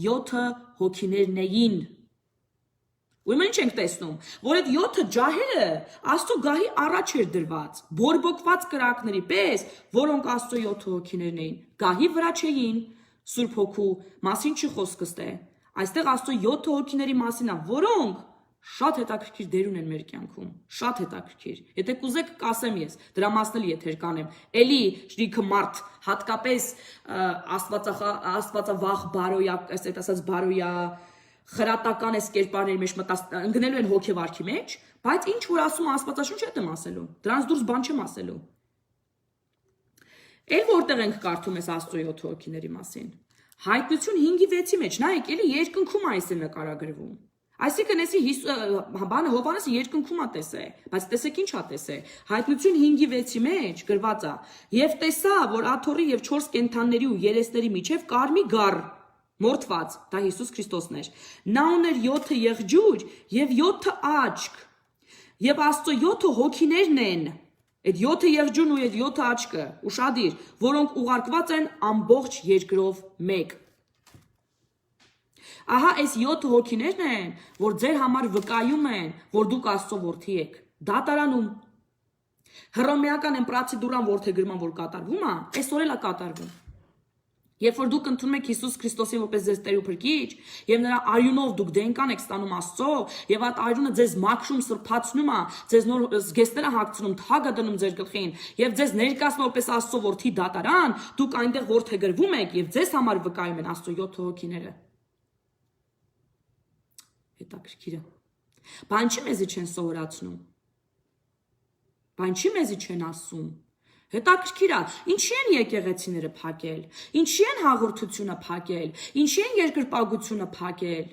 Speaker 1: 7 հոգիներն էին։ Ուրեմն ինչ ենք տեսնում, որ այդ 7 ջահերը Աստծո գահի առաջ էր դրված, բորբոքված կրակների պես, որոնք Աստծո 7 հոգիներն էին, գահի վրա չէին, Սուրբ Հոգու մասին չի խոսքը ստե։ Այստեղ Աստծո 7 հոգիների մասին է, որոնք շատ հետաքրքիր դեր ունեն մեր կյանքում, շատ հետաքրքիր։ Եթե կուզեք կասեմ ես, դրա մասն էլ եթեր կանեմ։ Էլի շրիքը մարդ, հատկապես աստվածավախ բարոյա, այսպես ասած բարոյա խրատական այս կերպարների մեջ ընկնելու են հոգեվարքի մեջ, բայց ինչ որ ասում Աստվածաշունչը եմ ասելու, դրանց դուրս բան չեմ ասելու։ Էլ որտեղ ենք կարդում այս Աստծո 7 հոգիների մասին։ Հայտնություն 5:6-ի մեջ, նայեք, էլի երկնքում այս է նկարագրվում։ Այսինքն էսի բանը Հովանեսը երկնքում է տեսե, բայց տեսեք ինչ է տեսե։ Հայտնություն 5:6-ի մեջ գրված է. «Եվ տեսա, որ աթոռի եւ 4 կենդանների ու երեսների միջև կար մի գառ, մորթված, դա Հիսուս Քրիստոսն էր։ Նա ուներ 7 եղջյուր եւ 7 աչք։ Եվ Աստծո 7 հոգիներն են, այդ 7 եղջյուրն ու այդ 7 աչքը, ուշադիր, որոնք ուղարկված են ամբողջ երկրով մեկ»։ Ահա այս 7 հոգիներն են, որ ձեր համար վկայում են, որ դուք Աստծո որդի եք։ Դատարանում հռոմեական են պրոցեդուրան որդեգրման, որ կատարվում է, այսօր էլ է կատարվում։ Երբ որ դուք ընդունում եք Հիսուս Քրիստոսին որպես ձեզ Տեր ու Փրկիչ, եւ նրա արյունով դուք դենկան եք ստանում Աստծո, եւ այդ արյունը ձեզ մաքրում, սրբացնում է, ձեզ նոր զգեստներ է հագցնում, թագ է դնում ձեր գլխին, եւ ձեզ ներկայացնում որպես Աստծո որդի դատարան, դուք այնտեղ որդեգրվում եք եւ ձեզ համար վկայում են Աստծո 7 հոգիները։ Հետաքրքիր է։ Բան չի մեզի չեն սովորացնում։ Բան չի մեզի չեն ասում։ Հետաքրքիր է, ինչի են եկեղեցիները փակել, ինչի են հաղորդությունը փակել, ինչի են երկրպագությունը փակել,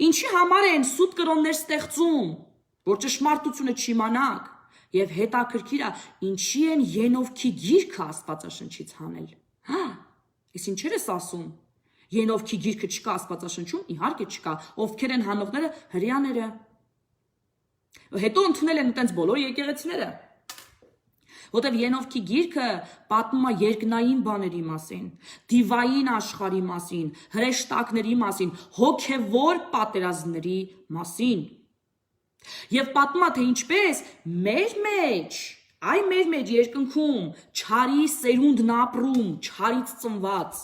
Speaker 1: ինչի համար են սուտ կրոններ ստեղծում, որ ճշմարտությունը չիմանաք, եւ հետաքրքիր է, ինչի են Ենովքի գիրքը Աստվածաշնչից հանել։ Հա, ես ինչեր ես ասում։ Ենովքի գիրքը չկա Աստվածաշնչում, իհարկե չկա, ովքեր են հանողները, հրեաները։ Հետո ընդունել են այտենց բոլոր եկեղեցիները։ Որտեւ Ենովքի գիրքը պատմում է երկնային բաների մասին, դիվային աշխարհի մասին, հրեշտակների մասին, հոգևոր պատերազմների մասին։ Եվ պատմում է, թե ինչպես մեր մեջ երկնքում չարի սերունդն ապրում, չարից ծնված,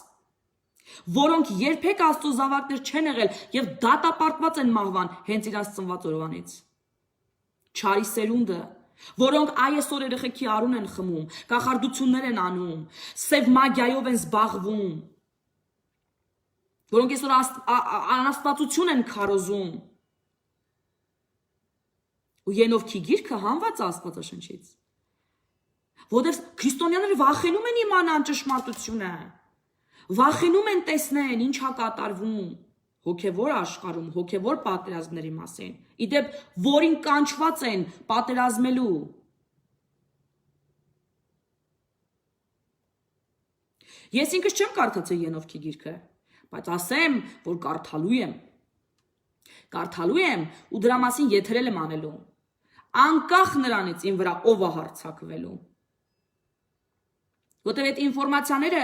Speaker 1: որոնք երբեք Աստծո զավակներ չեն եղել եւ դատապարտված են մահվան հենց իրաց ծնված օրվանից։ Չարի սերունդը, որոնք այսօր երեխեքի արուն են խմում, կախարդություններ են անում, սև մագիայով են զբաղվում, որոնք այսօր անաստվածություն են քարոզում։ Ու Ենովքի գիրքը հանված է Աստվածաշնչից։ Որտեղ քրիստոնյաները վախենում են իմանան ճշմարտությունը։ Վախենում են տեսնեն ինչա կատարվում հոգևոր աշխարհում, հոգևոր պատերազմների մասին։ Իդեպ, որին կանչված են պատերազմելու։ Ես ինքս չեմ կարդացել Ենովքի գիրքը, բայց ասեմ, որ կարդալու եմ։ Կարդալու եմ ու դրա մասին եթերել եմ անելու։ Անկախ նրանից ին վրա ով է հարձակվելու։ Որտեղ այդ ինֆորմացիաները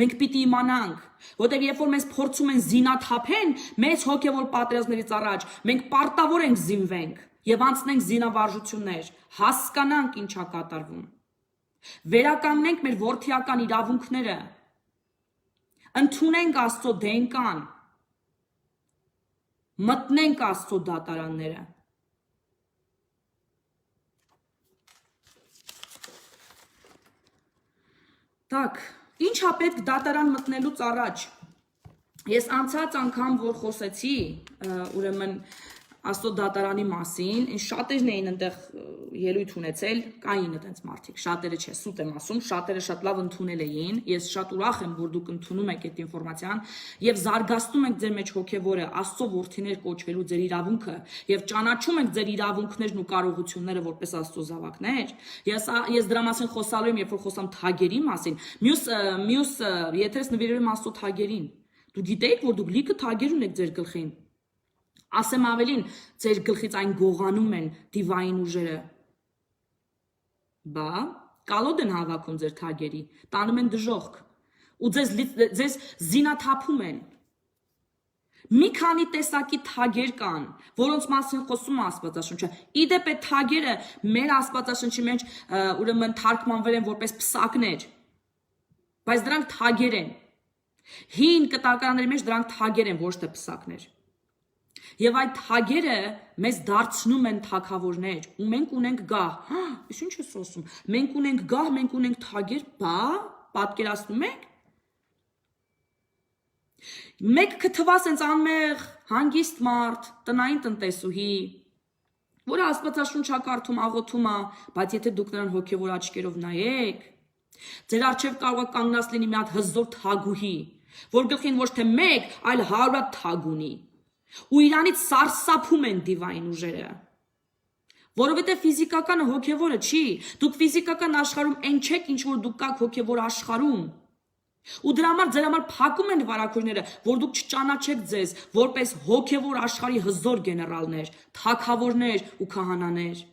Speaker 1: մենք պիտի իմանանք, որտեղ երբ որ մեզ փորձում են զինաթափեն մեծ հոգևոր պատերազմներից առաջ, մենք պարտավոր ենք զինվենք եւ անցնենք զինավարժություններ, հասկանանք ինչա կատարվում։ Վերականգնենք մեր որդիական իրավունքները, ընդունենք Աստծո դենկան, մտնենք Աստծո դատարանները։ Так, ինչա պետք դատարան մտնելուց առաջ։ Ես անցած անգամ որ խոսեցի, ուրեմն Աստծո դատարանի մասին, շատերն էին այնտեղ ելույթ ունեցել, կային այդպես մարդիկ, շատերը չէ, սուտ եմ ասում, շատերը շատ լավ ընդունել էին, ես շատ ուրախ եմ, որ դուք ընդունում եք այդ ինֆորմացիան եւ զարգացնում եք ձեր մեջ հոգեվորը, Աստծո որդիներ կոչվելու ձեր իրավունքը եւ ճանաչում եք ձեր իրավունքներն ու կարողությունները որպես Աստծո զավակներ։ Ես դրա մասին խոսալու եմ, երբ որ խոսամ թագերի մասին, մյուս եթերս նվիրել եմ Աստծո թագերին։ Դու գիտեիք, որ դուք լիքը թագեր ունեք ձեր գլխին։ Ասեմ ավելին, ձեր գլխից այն գողանում են դիվային ուժերը։ Բա, կալոդ են հավաքում ձեր թագերի, տանում են դժոխք ու ձեզ զինաթափում են։ Մի քանի տեսակի թագեր կան, որոնց մասին խոսում է Աստվածաշունչը։ Իդեպ այդ թագերը մեր Աստվածաշնչի մեջ ուրեմն թարգմանվել են որպես պսակներ, բայց դրանք թագեր են։ Հին կտակարանների մեջ դրանք թագեր են, ոչ թե պսակներ։ Եվ այդ թագերը մեզ դարձնում են թագավորներ, ու մենք ունենք գահ։ Հա, ես ինչ ես ասում։ Մենք ունենք գահ, մենք ունենք թագեր, բա, պատկերացնում եք։ Մեկ կթվաս ինձ անմեղ հանգիստ մարդ, տնային տնտեսուհի, որը Աստվածաշունչա կարդում, աղոթում է, բայց եթե դուք նրան հոգևոր աչքերով նայեք, ձեր առջև կարող է կանգնած լինի մի հատ հզոր թագուհի, որ գլխին ոչ թե մեկ, այլ 100 թագ ունի, ու իրանից սարսափում են դիվային ուժերը, որովհետև ֆիզիկականը հոգևորը չի, դուք ֆիզիկական աշխարհում այն չեք, ինչ որ դուք կաք հոգևոր աշխարհում, ու դրա համար ձեր համար փակում են վարակույրները, որ դուք չճանաչեք ձեզ որպես հոգևոր աշխարհի հզոր գեներալներ, թագավորներ ու քահանաներ։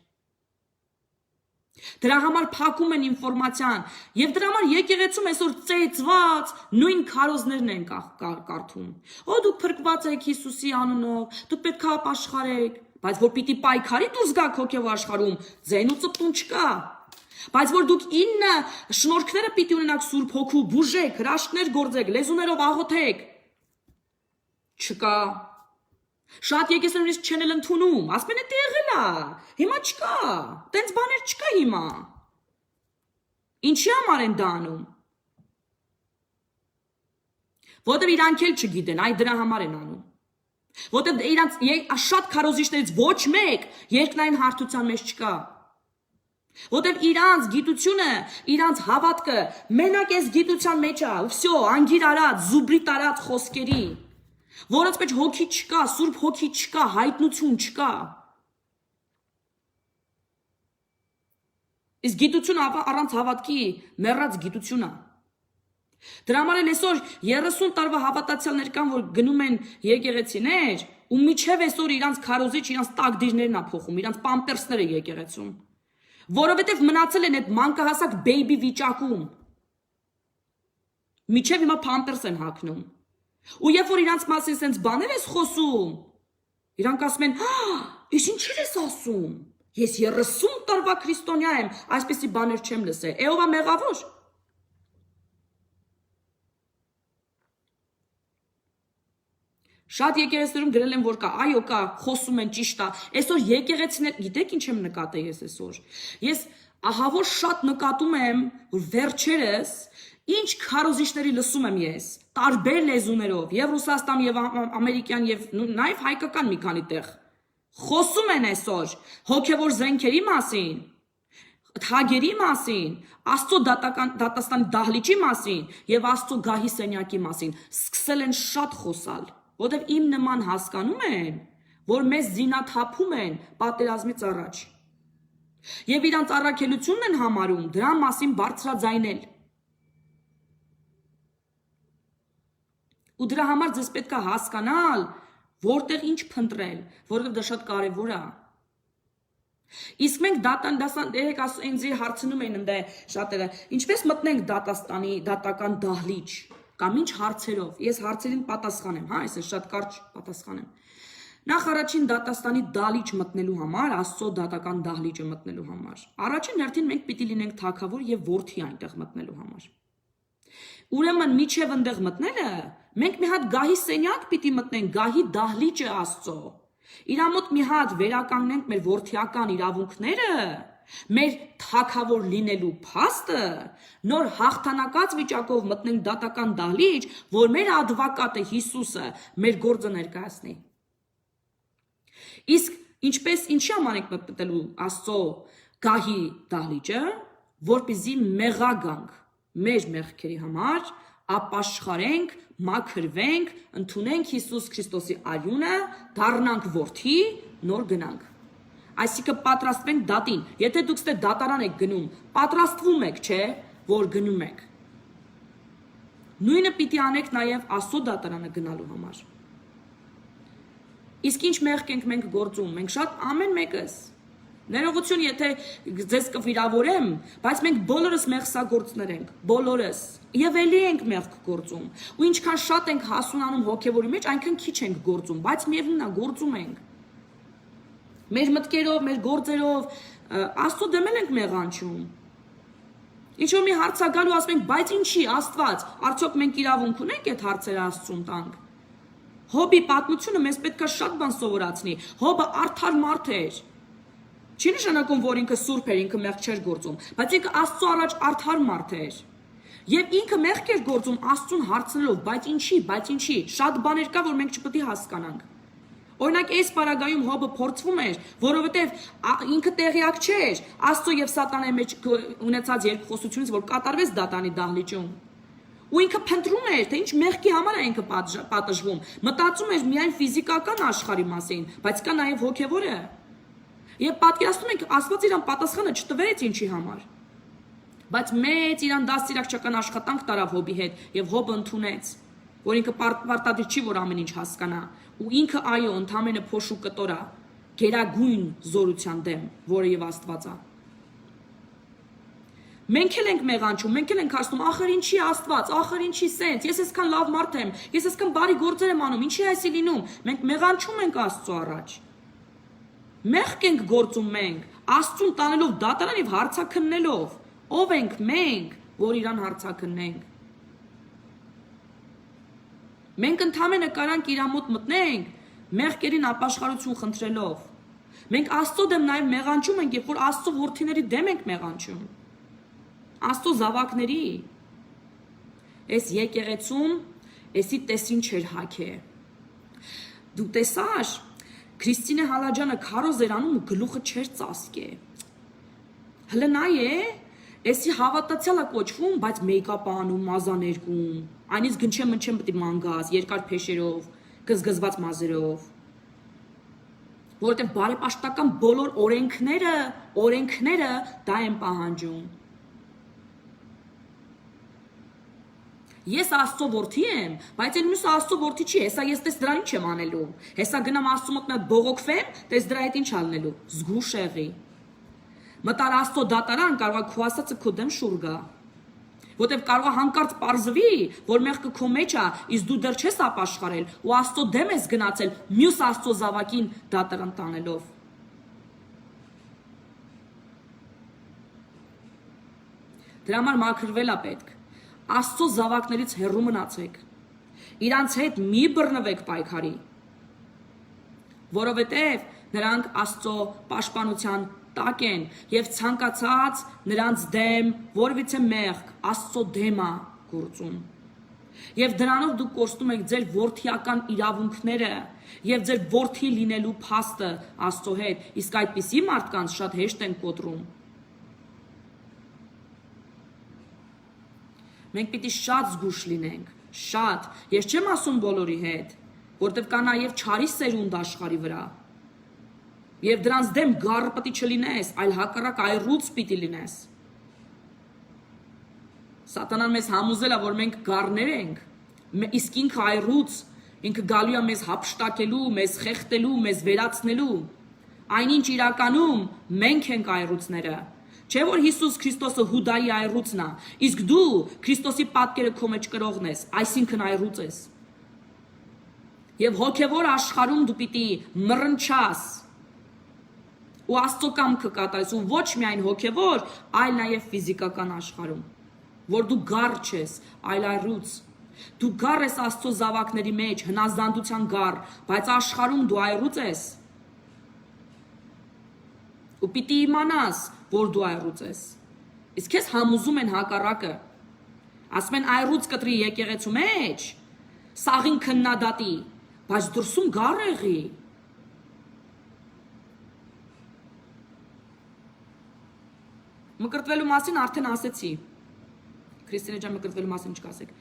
Speaker 1: Դրա համար փակում են ինֆորմացիան, եւ դրա համար եկեղեցում այսօր ծեծված նույն քարոզներն են կարդում։ Օ դուք փրկված եք Հիսուսի անունով, դուք պետք է ապաշխարեք, բայց որ պիտի պայքարի դուրս գաք հոգևոր աշխարհում, ձեն ու ծպտուն չկա։ Բայց որ դուք 9 շնորհքները պիտի ունենաք Սուրբ Հոգու, բուժեք, հրաշքներ գործեք, լեզուներով աղոթեք։ Չկա։ Շատ եկեղեցիներ չեն էլ ընդունում, ասում են դա եղել է, հիմա չկա, տենց բաներ չկա հիմա։ Ինչի համար են դա անում։ Որտեղ իրանք էլ չգիտեն, այ դրա համար են անում։ Որտեղ իրանք շատ քարոզիչներից ոչ մեկ երկնային հարթության մեջ չկա։ Որտեղ իրանց գիտությունը, իրանց հավատքը մենակ այս գիտության մեջ է, ու վсё, անգիր արած, զուբրիտ արած խոսքերի, որոնց մեջ հոգի չկա, Սուրբ Հոգի չկա, հայտնություն չկա։ Իսկ գիտություն առանց հավատքի մեռած գիտություն է։ Դրա համար էլ այսօր 30 տարվա հավատացյալներ կան, որ գնում են եկեղեցիներ, ու միջև այսօր իրանց քարոզիչ, իրանց տակդիրներն է փոխում, իրանց պամպերսները եկեղեցում, որովհետև մնացել են այդ մանկահասակ բեյբի վիճակում։ Միջև հիմա պամպերս են հագնում։ Ու երբ որ իրանց մասին սենց բաներ ես խոսում, իրանք ասում են, «Ես ինչ ես ասում։ Ես 30 տարվա քրիստոնյա եմ, այսպեսի բաներ չեմ լսել»։ Էով է մեղավոր։ Շատ եկեղեցիներում գրել են, որ կա, այո կա, խոսում են, ճիշտ է։ Այսօր եկեղեցիներ, գիտեք ինչ եմ նկատել ես այսօր։ Ես ահավոր շատ նկատում եմ, որ վերջերս ինչ քարոզիչների լսում եմ ես, տարբեր լեզուներով, եւ Ռուսաստան, եւ ամերիկյան, եւ նաեւ հայկական մի քանի տեղ։ Խոսում են այսօր հոգեվոր զենքերի մասին, թագերի մասին, Աստծո դատաստանի դահլիճի մասին եւ Աստծո գահի սենյակի մասին։ Սկսել են շատ խոսալ, որովհետեւ իմ նման հասկանում են, որ մեզ զինաթափում են պատերազմից առաջ։ Եվ իրանց առաքելությունն են համարում դրա մասին բարձրաձայնել։ Ու դրա համար ձեզ պետք է հասկանալ, որտեղ ինչ փնտրել, որովհետև դա շատ կարևոր է։ Իսկ մենք ինձ հարցնում էին ընդե շատերը, ինչպես մտնենք դատաստանի դատական դահլիճ, կամ ինչ հարցերով։ Ես հարցերին պատասխանեմ, հա, այսօր շատ կարճ պատասխանեմ։ Նախ առաջին դատաստանի դահլիճ մտնելու համար, Աստծո դատական դահլիճը մտնելու համար, առաջին հերթին մենք պիտի լինենք թագավոր եւ որդի այնտեղ մտնելու համար։ Ուրեմն միջև ընդեղ մտնելը, մենք մի հատ գահի սենյակ պիտի մտնենք, գահի դահլիճը Աստծո։ Իրա մոտ մի հատ վերականգնենք մեր որդիական իրավունքները, մեր թագավոր լինելու փաստը, նոր հաղթանակած վիճակով մտնենք դատական դահլիճ, որ մեր ադվոկատը Հիսուսը մեր գործը ներկայացնի։ Իսկ ինչի համար ենք մտնելու Աստծո գահի դահլիճը, որպեսզի մեղագանք մեր մեղքերի համար, ապաշխարենք, մաքրվենք, ընդունենք Հիսուս Քրիստոսի արյունը, դառնանք որդի, նոր գնանք։ Այսինքն պատրաստվենք դատին։ Եթե դուք ստե դատարան եք գնում, պատրաստվում եք, չէ, որ գնում եք։ Նույնը պիտի անեք նաև Աստծո դատարանը գնալու համար։ Իսկ ինչ մեղք ենք մենք գործում, մենք շատ ամեն մեկս։ Ներողություն, եթե ձեզ կվիրավորեմ, բայց մենք բոլորս մեղսագործներ ենք, բոլորս, եւ ելի ենք մեղք գործում, ու ինչքան շատ ենք հասունանում հոգեվորի մեջ, այնքան քիչ ենք գործում, բայց միևնույնն է, գործում ենք։ Մեր մտքերով, մեր գործերով Աստծո դեմ ենք մեղանչում։ Ինչ որ մի հարց է գալու, ասում ենք, բայց ինչի, Աստված, արդյոք մենք իրավունք ունենք այդ հարցերը Աստծուն տանք։ Հոբի պատմությունը մեզ պետքա շատ բան սովորացնի։ Հոբը արդար մարդ էր։ Չի նշանակում, որ ինքը սուրբ էր, ինքը մեղք չէր գործում, բայց ինքը Աստծո առաջ արդար մարդ էր։ Եվ ինքը մեղք էր գործում Աստծուն հարցնելով, բայց ինչի, շատ բաներ կա, որ մենք չպետք է հասկանանք։ Օրինակ, այս պարագայում Հոբը փորձվում էր, որովհետև ինքը տեղյակ չէր Աստծո եւ Սատանայի մեջ ունեցած երկխոսությունից, որ կատարվեց դատանի դահլիճում։ Ու ինքը փնտրում էր, թե ինչ մեղքի համար է ինքը պատժվում։ Մտածում էր միայն ֆիզիկական աշխարհի մասին, բայց կա նաև հոգևորը։ Եվ պատկերացնում ենք, Աստված իրան պատասխանը չտվեց ինչի համար։ Բայց մեծ իրան դաստիարակչական աշխատանք տարավ Հոբի հետ եւ Հոբը ընդունեց, որ ինքը պարտադիր չի, որ ամեն ինչ հասկանա, ու ինքը այո, ընդամենը փոշու կտոր է, գերագույն զորության դեմ, որը եւ Աստված է։ Մենք էլ ենք մեղանչում, մենք էլ ենք ասում, ախր ինչի Աստված, ախր ինչի սենց, ես այսքան լավ մարդ եմ, ես այսքան բարի գործեր եմ անում, ինչի այսի լինում։ Մենք մեղանչում ենք Աստծո առաջ։ Մեղք ենք գործում մենք, Աստծուն տանելով դատարան եւ հարցաքննելով։ Ով ենք մենք, որ իրան հարցաքննենք։ Մենք ընդամենը կարանք իր մոտ մտնենք, մեղքերին ապաշխարություն խնդրելով։ Մենք Աստծո դեմ նաեւ մեղանչում ենք, երբ որ Աստծո որդիների դեմ ենք մեղանչում։ Աստծո զավակների։ Այս եկեղեցում էսի տեսին չեր հագե։ Դու տեսար Քրիստինե Հալաջանը քարոզ էր անում ու գլուխը չէր ծածկե։ Հələ նայ է, էսի հավատացյալ է կոչվում, բայց մեյքափ անում, մազաներկում, այնից գնչեմ մնչեմ պիտի մանգաս, երկար փեշերով, գզգզված մազերով։ Որովհետև բարեպաշտական բոլոր օրենքները դա են պահանջում։ Ես Աստծո որդի եմ, բայց այն մյուսը Աստծո որդի չի, հեսա ես տես դրան ինչ եմ անելու։ Հեսա գնամ Աստծո մոտ մը բողոքվեմ, տես դրա հետ ինչ անելու։ Զգուշ եղի։ Մտար Աստծո դատարան կարող է քո ասածը քո դեմ շուռ գա։ Որտեվ կարող է հանկարծ պարզվի, որ մեղքը քո մեջ է, իսկ դու դեռ չես ապաշխարել ու Աստծո դեմ ես գնացել մյուս Աստծո զավակին դատարան տանելով։ Դրա համար մաքրվել է պետք։ Աստծո զավակներից հեռու մնացեք։ Իրանց հետ մի բռնվեք պայքարի, որովհետև նրանք Աստծո պաշտպանության տակ են եւ ցանկացած նրանց դեմ որևիցե մեղք Աստծո դեմ է գործում։ Եվ դրանով դուք կորստում եք ձեր որդիական իրավունքները եւ ձեր որդի լինելու փաստը Աստծո հետ, իսկ այդպիսի մարդկանց շատ հեշտ են կոտրում։ Մենք պիտի շատ զգուշ լինենք, շատ, ես չեմ ասում բոլորի հետ, որտեվ կա նաև չարի սերունդ աշխարհի վրա։ Եվ դրանց դեմ գառը պիտի չլինես, այլ հակառակ այռուց պիտի լինես։ Սատանան մեզ համոզել է, որ մենք գառներ ենք, իսկ ինքը այռուց, ինքը գալու է մեզ հափշտակելու, մեզ խեղդելու, մեզ վերացնելու։ Այնինչ իրականում մենք ենք այռուցները։ Չէ՞ որ Հիսուս Քրիստոսը Հուդայի այռուծն է, իսկ դու Քրիստոսի պատկերը քո մեջ կրողն ես, այսինքն այռուծ ես։ Եվ հոգևոր աշխարհում դու պիտի մռնչաս ու Աստծո կամքը կատարես, ու ոչ միայն հոգևոր, այլ նաև ֆիզիկական աշխարհում, որ դու գառ չես, այլ այռուծ։ Դու գառ ես Աստծո զավակների մեջ, հնազանդության գառ, բայց աշխարհում դու այռուծ ես։ Ու պիտի իմանաս, որ դու այռուծ ես։ Իսկ քեզ համոզում են հակառակը։ Ասում են այռուծ կտրի եկեղեցու մեջ, սաղին քննադատի, բայց դրսում գառ եղի։ Մկրտվելու մասին արդեն ասեցի։ Քրիստինե ջան, մկրտվելու մասին չկասեք։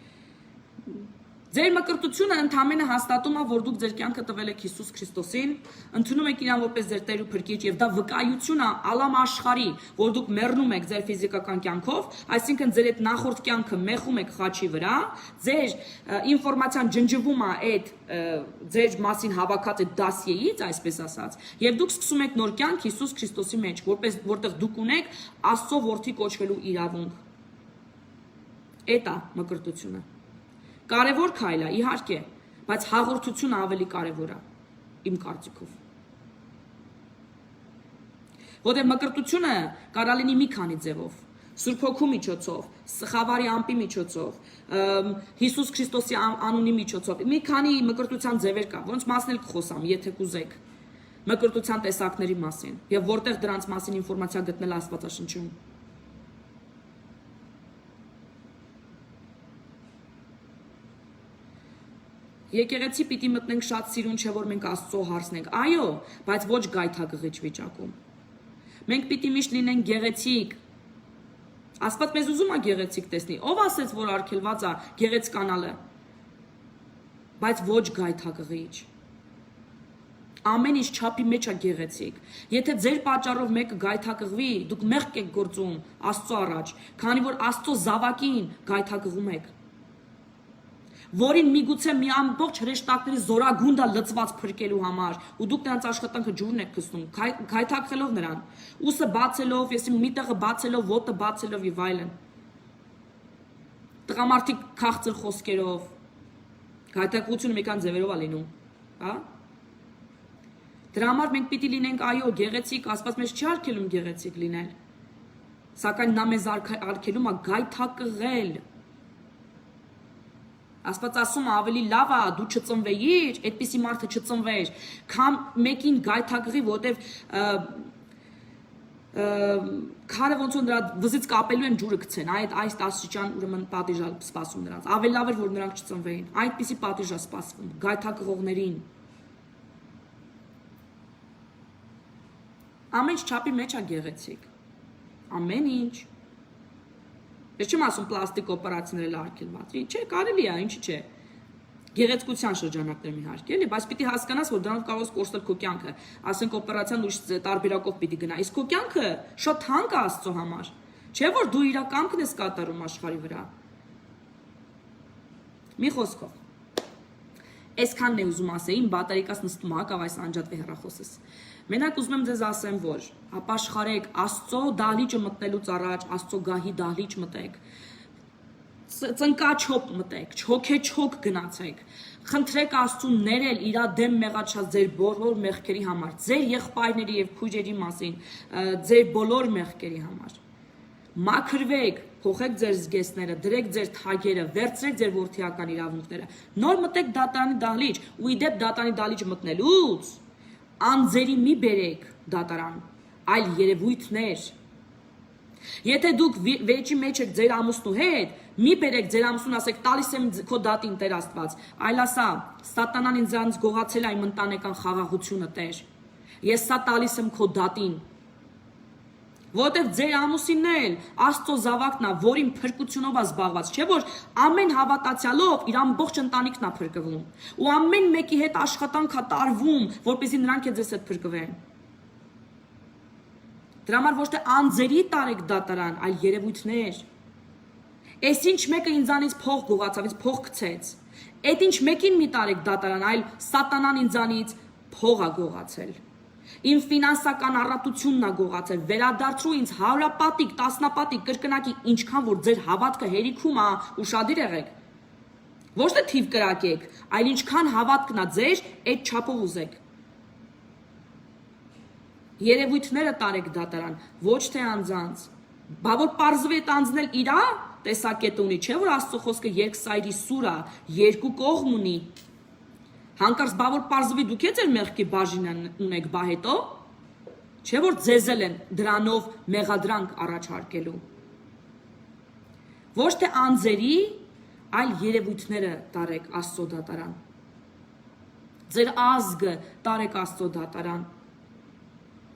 Speaker 1: Ձեր մկրտությունը ընդհանրապես հաստատում է, որ դուք ձեր կյանքը տվել եք Հիսուս Քրիստոսին, ընդունում եք իրան որպես ձեր Տեր ու Փրկիչ, եւ դա վկայություն է ալամ աշխարհի, որ դուք մեռնում եք ձեր ֆիզիկական կյանքով, այսինքն ձեր այդ նախորդ կյանքը մեխում եք խաչի վրա, ձեր ինֆորմացիան ջնջվում է այդ ձեր մասին հավաքած այդ դասիեից, այսպես ասած, եւ դուք սկսում եք նոր կյանք Հիսուս Քրիստոսի մեջ, որտեղ դուք ունեք Աստծո որդի կոչվելու իրավունք։ Էդ է մկրտությունը։ Կարևոր քայլ է, իհարկե, բայց հաղորդությունը ավելի կարևոր է, իմ կարծիքով։ Որտեղ մկրտությունը կարա լինի մի քանի ձևով, Սուրբ Հոգու միջոցով, Խավարի ամպի միջոցով, Հիսուս Քրիստոսի անունի միջոցով, մի քանի մկրտության ձևեր կա, որոնց մասին էլ կխոսամ, եթե կուզեք, մկրտության տեսակների մասին, եւ որտեղ դրանց մասին ինֆորմացիա գտնել Աստվածաշնչում։ Եկեղեցի պիտի մտնենք շատ սիրուն, չէ որ մենք Աստծո հարցնենք, այո, բայց ոչ գայթակղիչ վիճակում։ Մենք պիտի միշտ լինենք գեղեցիկ։ Աստված մեզ ուզում է գեղեցիկ տեսնի, ով ասեց, որ արգելված է գեղեցկանալը, բայց ոչ գայթակղիչ։ Ամեն ինչ չափի մեջ է գեղեցիկ։ Եթե ձեր պատճառով մեկը գայթակղվի, դուք մեղք եք գործում Աստծո առաջ, քանի որ Աստծո զավակին գայթակղում եք, որին միգուցե մի ամբողջ հրեշտակների զորագունդա լծված փրկելու համար, ու դուք նրանց աշխատանքը ջուրն եք քսնում, գայթակղելով նրան, ուսը բացելով, մի տեղը բացելով, ոտը բացելով եւ այլն։ Տղամարդիկ քաղցր խոսքերով, գայթակղությունը մի քան ձևերով է լինում, հա։ Դրա համար մենք պիտի լինենք, այո, գեղեցիկ, Աստված մեզ չի արգելում գեղեցիկ լինել, սակայն նա մեզ արգելում է գայթակղել։ Աստված ասում է ավելի լավ է դու չծնվեիր, այդպիսի մարդը չծնվեր, քան մեկին գայթակղի, որտեվ քարը ոնց որ նրա վզից կապելու են ջուրը գցեն, այս աստիճան ուրեմն պատիժ է սպասում նրանց։ Ավելի լավ էր որ նրանք չծնվեին, այդպիսի պատիժ է սպասվում գայթակղողներին։ Ամեն ինչ չափի մեջ է գեղեցիկ։ Ամեն ինչ։ Ես չեմ ասում պլաստիկ օպերացիաներ արգելված։ Չէ, կարելի է, ինչի՞ չէ։ Գեղեցկության շրջանակներում իհարկե, էլի, բայց պիտի հասկանաս, որ դրանով կարող ես կորցնել քո կյանքը, ասենք օպերացիան ուրիշ տարբերակով պիտի գնա, իսկ քո կյանքը շատ թանկ է Աստծո համար, չէ՞ որ դու իր կամքն ես կատարում աշխարհի վրա։ Մի խոսքով, այսքանն է ուզում ասեին, բատարիկաս նստում ա, կարող այս անջատվի հեռախոսս։ Մենակ ուզում եմ ձեզ ասեմ, որ ապաշխարեք Աստծո դահլիճը մտնելուց առաջ, Աստծո գահի դահլիճ մտեք։ Ծնկաչոք մտեք, չոքեչոք գնացեք, խնդրեք Աստծուն ներել իր դեմ մեղաչած ձեր բոլոր մեղքերի համար, ձեր եղբայրների եւ քույրերի մասին, ձեր բոլոր մեղքերի համար։ Մաքրվեք, փոխեք ձեր զգեստները, դրեք ձեր թագերը, վերցրեք ձեր որդիական իրավունքները, նոր մտեք դատարանի դահլիճ, ու իդեպ դատարանի դահլիճ մտնելուց անձերի մի բերեք դատարան, այլ երևույթներ։ Եթե դուք վեճի մեջ եք ձեր ամուսնու հետ, մի բերեք ձեր ամուսնուն, ասեք տալիս եմ քո դատին Տեր Աստված, այլ ասա, սատանան ինձանից գողացել է իմ ընտանեկան խաղաղությունը Տեր։ Ես սա տալիս եմ քո դատին։ Որտեվ ձեր ամուսինն էլ Աստծո զավակն է, որին փրկությունով է զբաղված, չէ՞ որ ամեն հավատացյալով իր ամբողջ ընտանիքն է փրկվում, ու ամեն մեկի հետ աշխատանք է տարվում, որպեսզի նրանք էլ ձեզ հետ փրկվեն։ Դրա համար ոչ թե անձերի տարեք դատարան, այլ երևույթներ։ Այս ինչ մեկը ինձանից փող գողացավ, ինձ փող գցեց։ Այդ ինչ մեկին մի տարեք դատարան, այլ սատանան ինձանից փող է գողացել։ Իմ ֆինանսական առատությունն է գողացել, վերադարձրու ինձ հարյուրապատիկ, տասնապատիկ, կրկնակի, ինչքան որ ձեր հավատքը հերիքում է, ուշադիր եղեք։ Ոչ թե թիվ կրակեք, այլ ինչքան հավատքն է ձեր, այդ չափով ուզեք։ Երևույթները տարեք դատարան, ոչ թե անձանց։ Բա որ պարզվի այդ անձն էլ իրա տեսակետ ունի, չէ՞ որ Աստծո խոսքը երկսայրի սուր է, երկու կողմ ունի։ Հանկարծ բա որ պարզվի դուք եք ձեր մեղքի բաժինն ունեք, բա հետո չէ՞ որ ձեզ են դրանով մեղադրանք առաջարկելու։ Ոչ թե անձերի, այլ երևույթները տարեք Աստծո դատարան։ Ձեր ազգը տարեք Աստծո դատարան։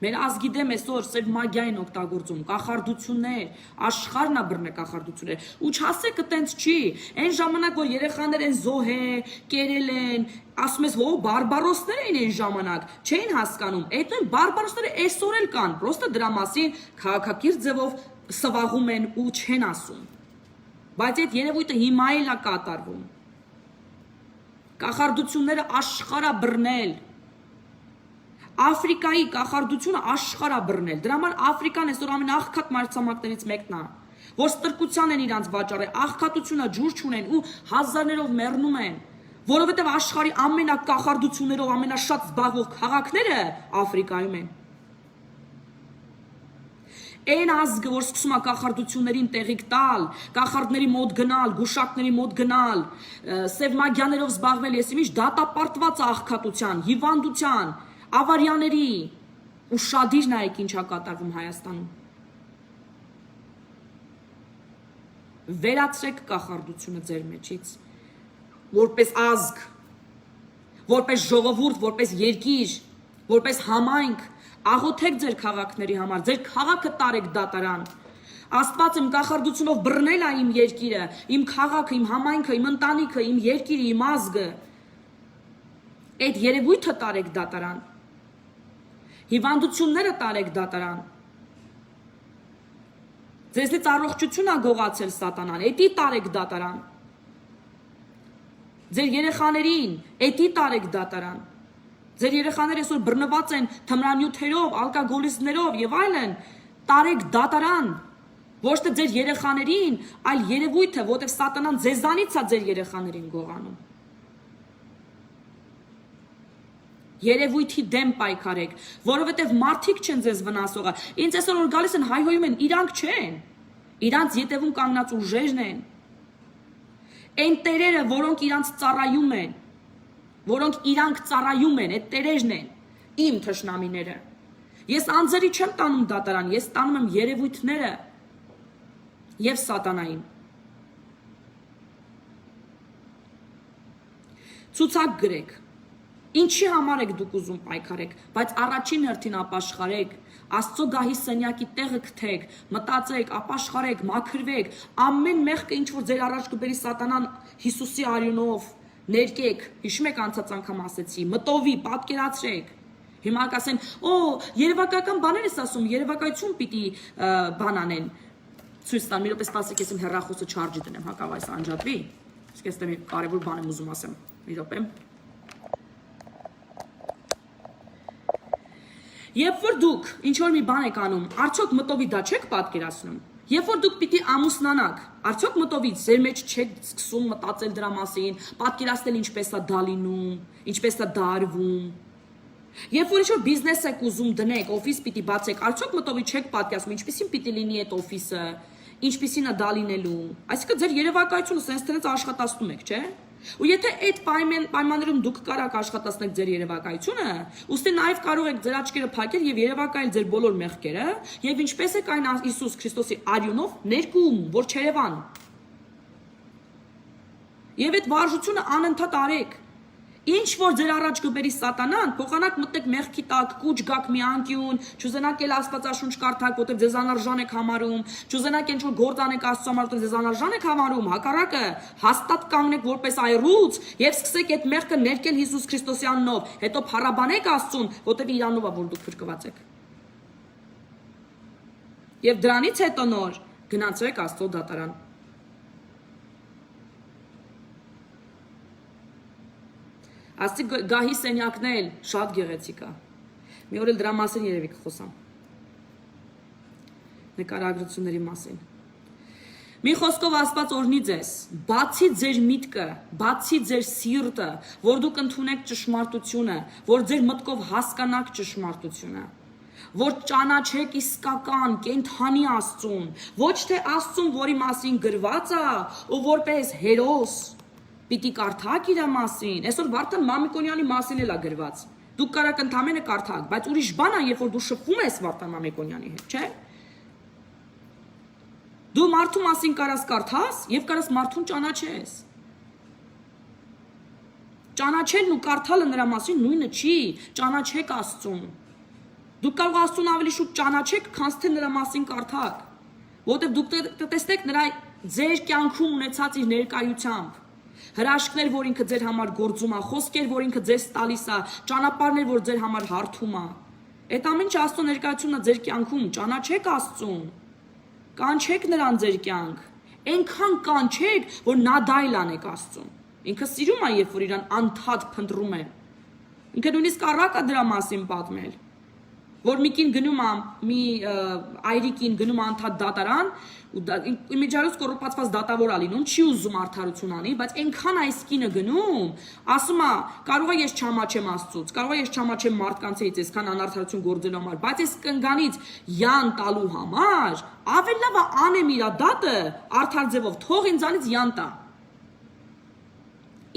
Speaker 1: Մեր ազգի դեմ այսօր սև մագիային օգտագործում, կախարդություններ, աշխարհն է բռնել կախարդություններ։ Ու չասեք այտենց չի, այն ժամանակ որ երեխաներ են զոհե, կերել են, ասում ես, հո բարբարոսներ էին այն ժամանակ, չէին հասկանում։ Այդ նույն բարբարոսները այսօր էլ կան, պրոստը դրա մասին քաղաքակիրթ ձևով սվաղում են ու չեն ասում։ Բայց այդ երևույթը հիմա էլ է կատարվում։ Կախարդությունները աշխարհ է բռնել։ Աֆրիկայի կախարդությունը աշխարհ է բռնել։ Դրա համար Աֆրիկան այսօր ամեն աղքատ մայրցամաքներից մեկն է, որ ստրկության են իրանց վաճառել, աղքատությունը ջուր չունեն ու հազարներով մեռնում են, որովհետև աշխարհի ամենակախարդություններով ամենաշատ զբաղվող քաղաքները Աֆրիկայում են։ Այն ազգը, որ սկսում է կախարդություններին տեղիք տալ, կախարդների մոտ գնալ, գուշակների մոտ գնալ, սև մագիաներով զբաղվել, ես իմիջ դատապարտված աղքատության, հիվանդության, ավարյաների, ու շադիր նայեք ինչ է կատարվում Հայաստանում։ Վերացրեք կախարդությունը ձեր մեջից, որպես ազգ, որպես ժողովուրդ, որպես երկիր, որպես համայնք, աղոթեք ձեր քաղաքների համար, ձեր քաղաքը տարեք դատարան։ Աստված իմ կախարդությունով բռնել է իմ երկիրը, իմ քաղաքը, իմ համայնքը, իմ ընտանիքը, իմ երկիրը, իմ ազգը։ Այդ երևույթը տարեք դատարան։ Հիվանդությունները տարեք դատարան։ Ձեզնից առողջություն է գողացել սատանան, էդի տարեք դատարան։ Ձեր երեխաներին, էդի տարեք դատարան։ Ձեր երեխաները այսօր բռնված են թմրանյութերով, ալկոգոլիզմներով եւ այլն, տարեք դատարան։ Ոչ թե ձեր երեխաներին, այլ երևույթը, որտեղ սատանան ձեզանից է ձեր երեխաներին գողանում։ Երևույթի դեմ պայքարեք, որովհետև մարդիկ չեն ձեզ վնասողը։ Ինձ այսօր որ գալիս են հայհոյում են, իրանք չեն։ Իրանց ետևում կանգնած ուժերն են։ Այն տերերը, որոնք իրանց ծառայում են, որոնք իրանք ծառայում են, այդ տերերն են, իմ թշնամիները։ Ես անձերի չեմ տանում դատարան, ես տանում եմ երևույթները եւ սատանային։ Ցուցակ գրեք։ Ինչի համար եք դուք ուզում պայքարեք, բայց առաջին հերթին ապաշխարեք, Աստծո գահի սենյակի տեղը գթեք, մտածեք, ապաշխարեք, մաքրվեք, ամեն մեղքը ինչ որ ձեր առաջ կբերի սատանան Հիսուսի արյունով, ներկեք, հիշում եք անցած անգամ ասեցի, մտովի, պատկերացրեք։ Հիմա կասեն, «Օ, երևակայական բաներ ես ասում, երևակայություն պիտի բան անեն»։ Ցույց տան, մի րոպե սպասեք, ես իմ հեռախոսը չարջի դնեմ, հակավ այս անջատվի։ Իսկ ես մի կարևոր բան եմ ուզում ասեմ։ Մի րոպե։ Երբ որ դուք ինչ որ մի բան եք անում, արդյոք մտովի դա չեք պատկերացնում։ Երբ որ դուք պիտի ամուսնանաք, արդյոք մտովից ձեր մեջ չեք սկսում մտածել դրա մասին, պատկերացնել ինչպես է դա լինում, ինչպես է դա արվում։ Երբ որ ինչ-որ բիզնես եք ուզում դնեք, օֆիս պիտի բացեք, արդյոք մտովի չեք պատկերացնում, ինչպեսին պիտի լինի այդ օֆիսը, ինչպեսին է դա լինելու։ Այսինքն ձեր երևակայությունը sense դրած աշխատացնում եք, չէ՞։ Ու եթե այդ պայմաններում դուք կարաք աշխատացնեք ձեր երևակայությունը, ուստի նաև կարող եք ձեր աչքերը փակել եւ երևակայել ձեր բոլոր մեղքերը, եւ ինչպես է կային Հիսուս Քրիստոսի արյունով ներկում, որ չերևան։ Եվ այդ վարժությունը անընդհատ արեք։ Ինչ որ ձեր առաջ կբերի սատանան, փոխանակ մտնեք մեղքի տակ, կուչ գաք մի անկյուն, չուզենաք էլ Աստվածաշունչ կարդաք, որտեղ ձեզ անարժան եք համարում, չուզենաք ինչ որ գործ անեք Աստծո համար, որտեղ ձեզ անարժան եք համարում, հակառակը հաստատ կանգնեք որպես այռուց եւ սկսեք այդ մեղքը ներկել Հիսուս Քրիստոսի անունով, հետո փառաբանեք Աստծուն, որտեղ իրանով է որ դուք փրկված եք։ Եվ դրանից հետո նոր գնացեք Աստծո դատարան։ Աստի գահի սենյակն էլ շատ գեղեցիկ է։ Մի օր էլ դրա մասին երևի կխոսամ։ Նկարագրությունների մասին։ Մի խոսքով Աստված օրհնի ձեզ, բացի ձեր միտքը, բացի ձեր սիրտը, որ դուք ընդունեք ճշմարտությունը, որ ձեր մտքով հասկանաք ճշմարտությունը, որ ճանաչեք իսկական կենդանի Աստծուն, ոչ թե Աստծուն, որի մասին գրված է, ու որպես հերոս պիտի կարդաք իր մասին, այսօր Վարդան Մամիկոնյանի մասին էլ է գրված։ Դուք կարաք ընդամենը կարդաք, բայց ուրիշ բան է, երբ որ դու շփվում ես Վարդան Մամիկոնյանի հետ, չէ՞։ Դու մարդու մասին կարաս կարդաս եւ կարաս մարդուն ճանաչես։ Ճանաչելն ու կարդալը նրա մասին նույնը չի, ճանաչեք Աստծուն։ Դուք կարող Աստծուն ավելի շուտ ճանաչեք, քան թե նրա մասին կարդաք, որովհետեւ դուք տեսնեք նրա ձեր կյանքում ունեցած իր ներկայությամբ։ Հրաշքներ, որ ինքը ձեր համար գործում է, խոսքեր, որ ինքը ձեզ տալիս է, ճանապարհներ, որ ձեր համար հարթում է։ Այդ ամեն ինչ Աստծո ներկայությունն է ձեր կյանքում, ճանաչեք Աստծուն։ Կանչեք նրան ձեր կյանք։ Այնքան կանչեք, որ նադայլ անեք Աստծուն։ Ինքը սիրում է, երբ որ իրան անդադ փնտրում է։ Ինքը նույնիսկ առակ է դրա մասին պատմել։ Որ մի կին գնում է, մի այրիկին գնում է անդադ դատարան, ու իմիջիալոց կոռուպացված դատավոր է լինում, չի ուզում արդարություն անի, բայց այնքան այս կինը գնում, ասում է, կարող է ես չամաչեմ Աստծուց, կարող է ես չամաչեմ մարդկանցից, այսքան անարդարություն գործելու համար, բայց այս կնգանից յան տալու համար, ավելի լավ է անեմ իր դատը արդար ձևով, թող ինձանից յան տա։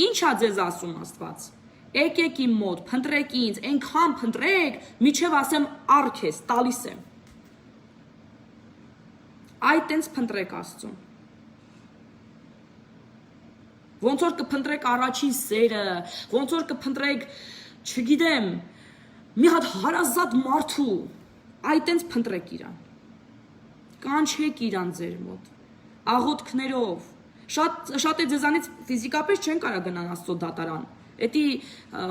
Speaker 1: Ինչ է ձեզ ասում Աստված։ Եկեք իմ մոտ, փնտրեք ինձ, այնքան փնտրեք, միջև ասեմ արք ես, տալիս եմ։ Այդ տենց փնտրեք Աստծուն։ Ոնց որ կփնտրեք առաջին սերը, ոնց որ կփնտրեք, չգիտեմ, մի հատ հարազատ մարդու, այդ տենց փնտրեք իրան։ Կանչեք իրան ձեր մոտ, աղոթքներով։ Շատ է ձեզանից ֆիզիկապես չեն կարող գնան Աստծո դատարան։ Էդի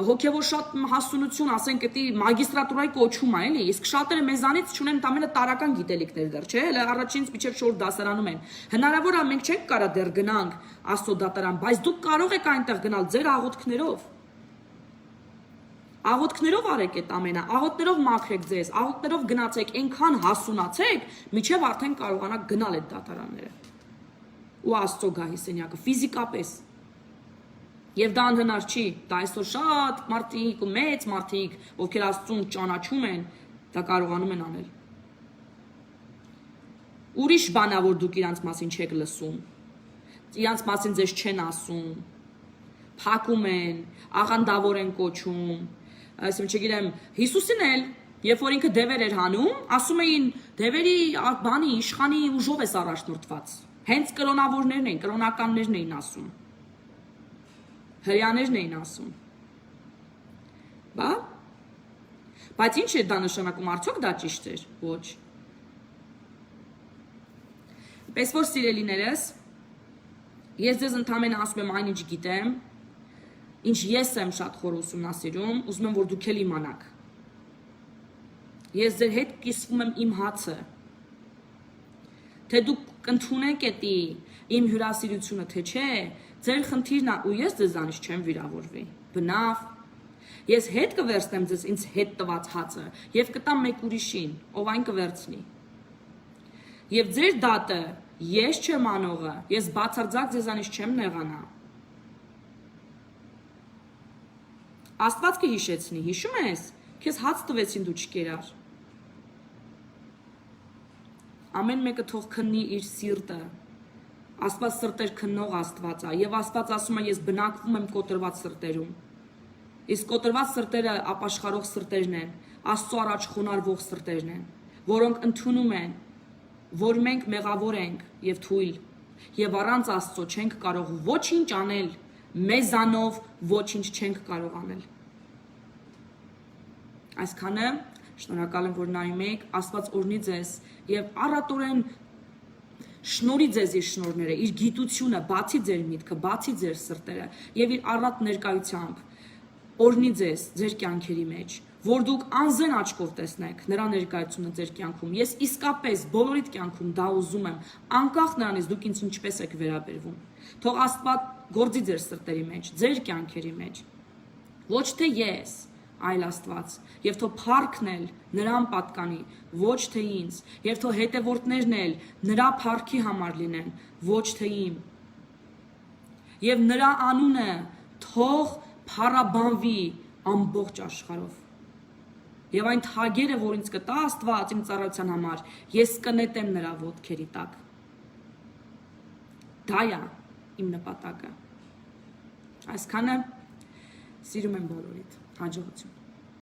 Speaker 1: հոգևոր շատ հասունություն, ասենք, էդի մագիստրատուրայի կոչում է, էլի, իսկ շատերը մեզանից չունեն տամենը տարական գիտելիքներ դեռ, չէ՞, հələ առաջինից մինչև շորտ դասարանում են։ Հնարավոր է մենք չենք կարա դեռ գնանք Աստծո դատարան, բայց դուք կարող եք այնտեղ գնալ ձեր աղոթքներով։ Աղոթքներով արեք այդ ամենը, աղոթներով մաքրեք ձեզ, աղոթներով գնացեք, այնքան հասունացեք, մինչև արդեն կարողանաք գնալ այդ դատարանները։ Ու Աստծո գահի սենյակը ֆիզիկապես։ Եվ դա անհնար չի, դա այսօր շատ մարդիկ ու մեծ մարդիկ, ովքեր Աստծուն ճանաչում են, դա կարողանում են անել։ Ուրիշ բան է, որ դուք իրանց մասին չեք լսում, իրանց մասին ձեզ չեն ասում, փակում են, աղանդավոր են կոչում, այսինքն չգիտեմ, Հիսուսին էլ, երբ որ ինքը դևեր էր հանում, ասում էին դևերի բանի, իշխանի ուժով ես առաջնորդված, հենց կրոնավորներն էին, կրոնականներն էին ասում, հրյաներն էին ասում, բա, բայց ինչ է դա նշանակում, արդյոք դա ճիշտ էր, ոչ, պես որ սիրելիներս, ես ձեզ ընդամենը ասում եմ այն ինչ գիտեմ, ինչ ես եմ շատ խոր ուսումնասիրում, ուզում եմ որ դուք էլ իմանաք։ Ես ձեր հետ կիսվում եմ իմ հացը։ Թե դուք կընդունեք էտի իմ հյուրասիրությունը, թե չէ, ձեր խնդիրն է ու ես ձեզանից չեմ վիրավորվի։ Բնավ։ Ես հետ կվերցնեմ ձեզ ինձ հետ տված հացը եւ կտամ մեկ ուրիշին, ով այն կվերցնի։ Եվ ձեր դատը ես չեմ անողը, ես բացարձակ ձեզանից չեմ նեղանա։ Աստված կհիշեցնի, հիշում ես, քեզ հաց տվեցին դու չկերար։ Ամեն մեկը թող քննի իր սիրտը։ Աստված սրտեր քննող Աստված է, եւ Աստված ասում է ես բնակվում եմ կոտրված սրտերում։ Իսկ կոտրված սրտերը ապաշխարող սրտերն են, Աստծո առաջ խոնարհվող սրտերն են, որոնք ընդունում են, որ մենք մեղավոր ենք եւ թույլ, եւ առանց Աստծո չենք կարող ոչինչ անել, մեզանով ոչինչ չենք կարող անել։ Այսքանը շնորհակալ եմ, որ նայում եք, Աստված օրհնի ձեզ եւ առատորեն շնորհի ձեզ իր շնորհները, իր գիտությունը, բացի ձեր միտքը, բացի ձեր սրտերը եւ իր առատ ներկայությամբ օրհնի ձեզ ձեր կյանքերի մեջ, որ դուք անզեն աչքով տեսնեք նրա ներկայությունը ձեր կյանքում։ Ես իսկապես բոլորիդ կյանքում դա ուզում եմ, անկախ նրանից դուք ինձ ինչպես եք վերաբերվում։ Թող Աստված գործի ձեր սրտերի մեջ, ձեր կյանքերի մեջ։ Ոչ թե ես, այլ Աստված, եւ թող փառքն էլ նրան պատկանի, ոչ թե ինձ, եւ թող հետևորդներն էլ նրա փառքի համար լինեն, ոչ թե իմ։ Եվ նրա անունը թող փառաբանվի ամբողջ աշխարհով։ Եվ այն թագերը, որ ինձ կտա Աստված իմ ծառայության համար, ես կնետեմ նրա ոտքերի տակ։ Դա է իմ նպատակը։ Այսքանը սիրում եմ բոլորիդ։ Հաջողություն։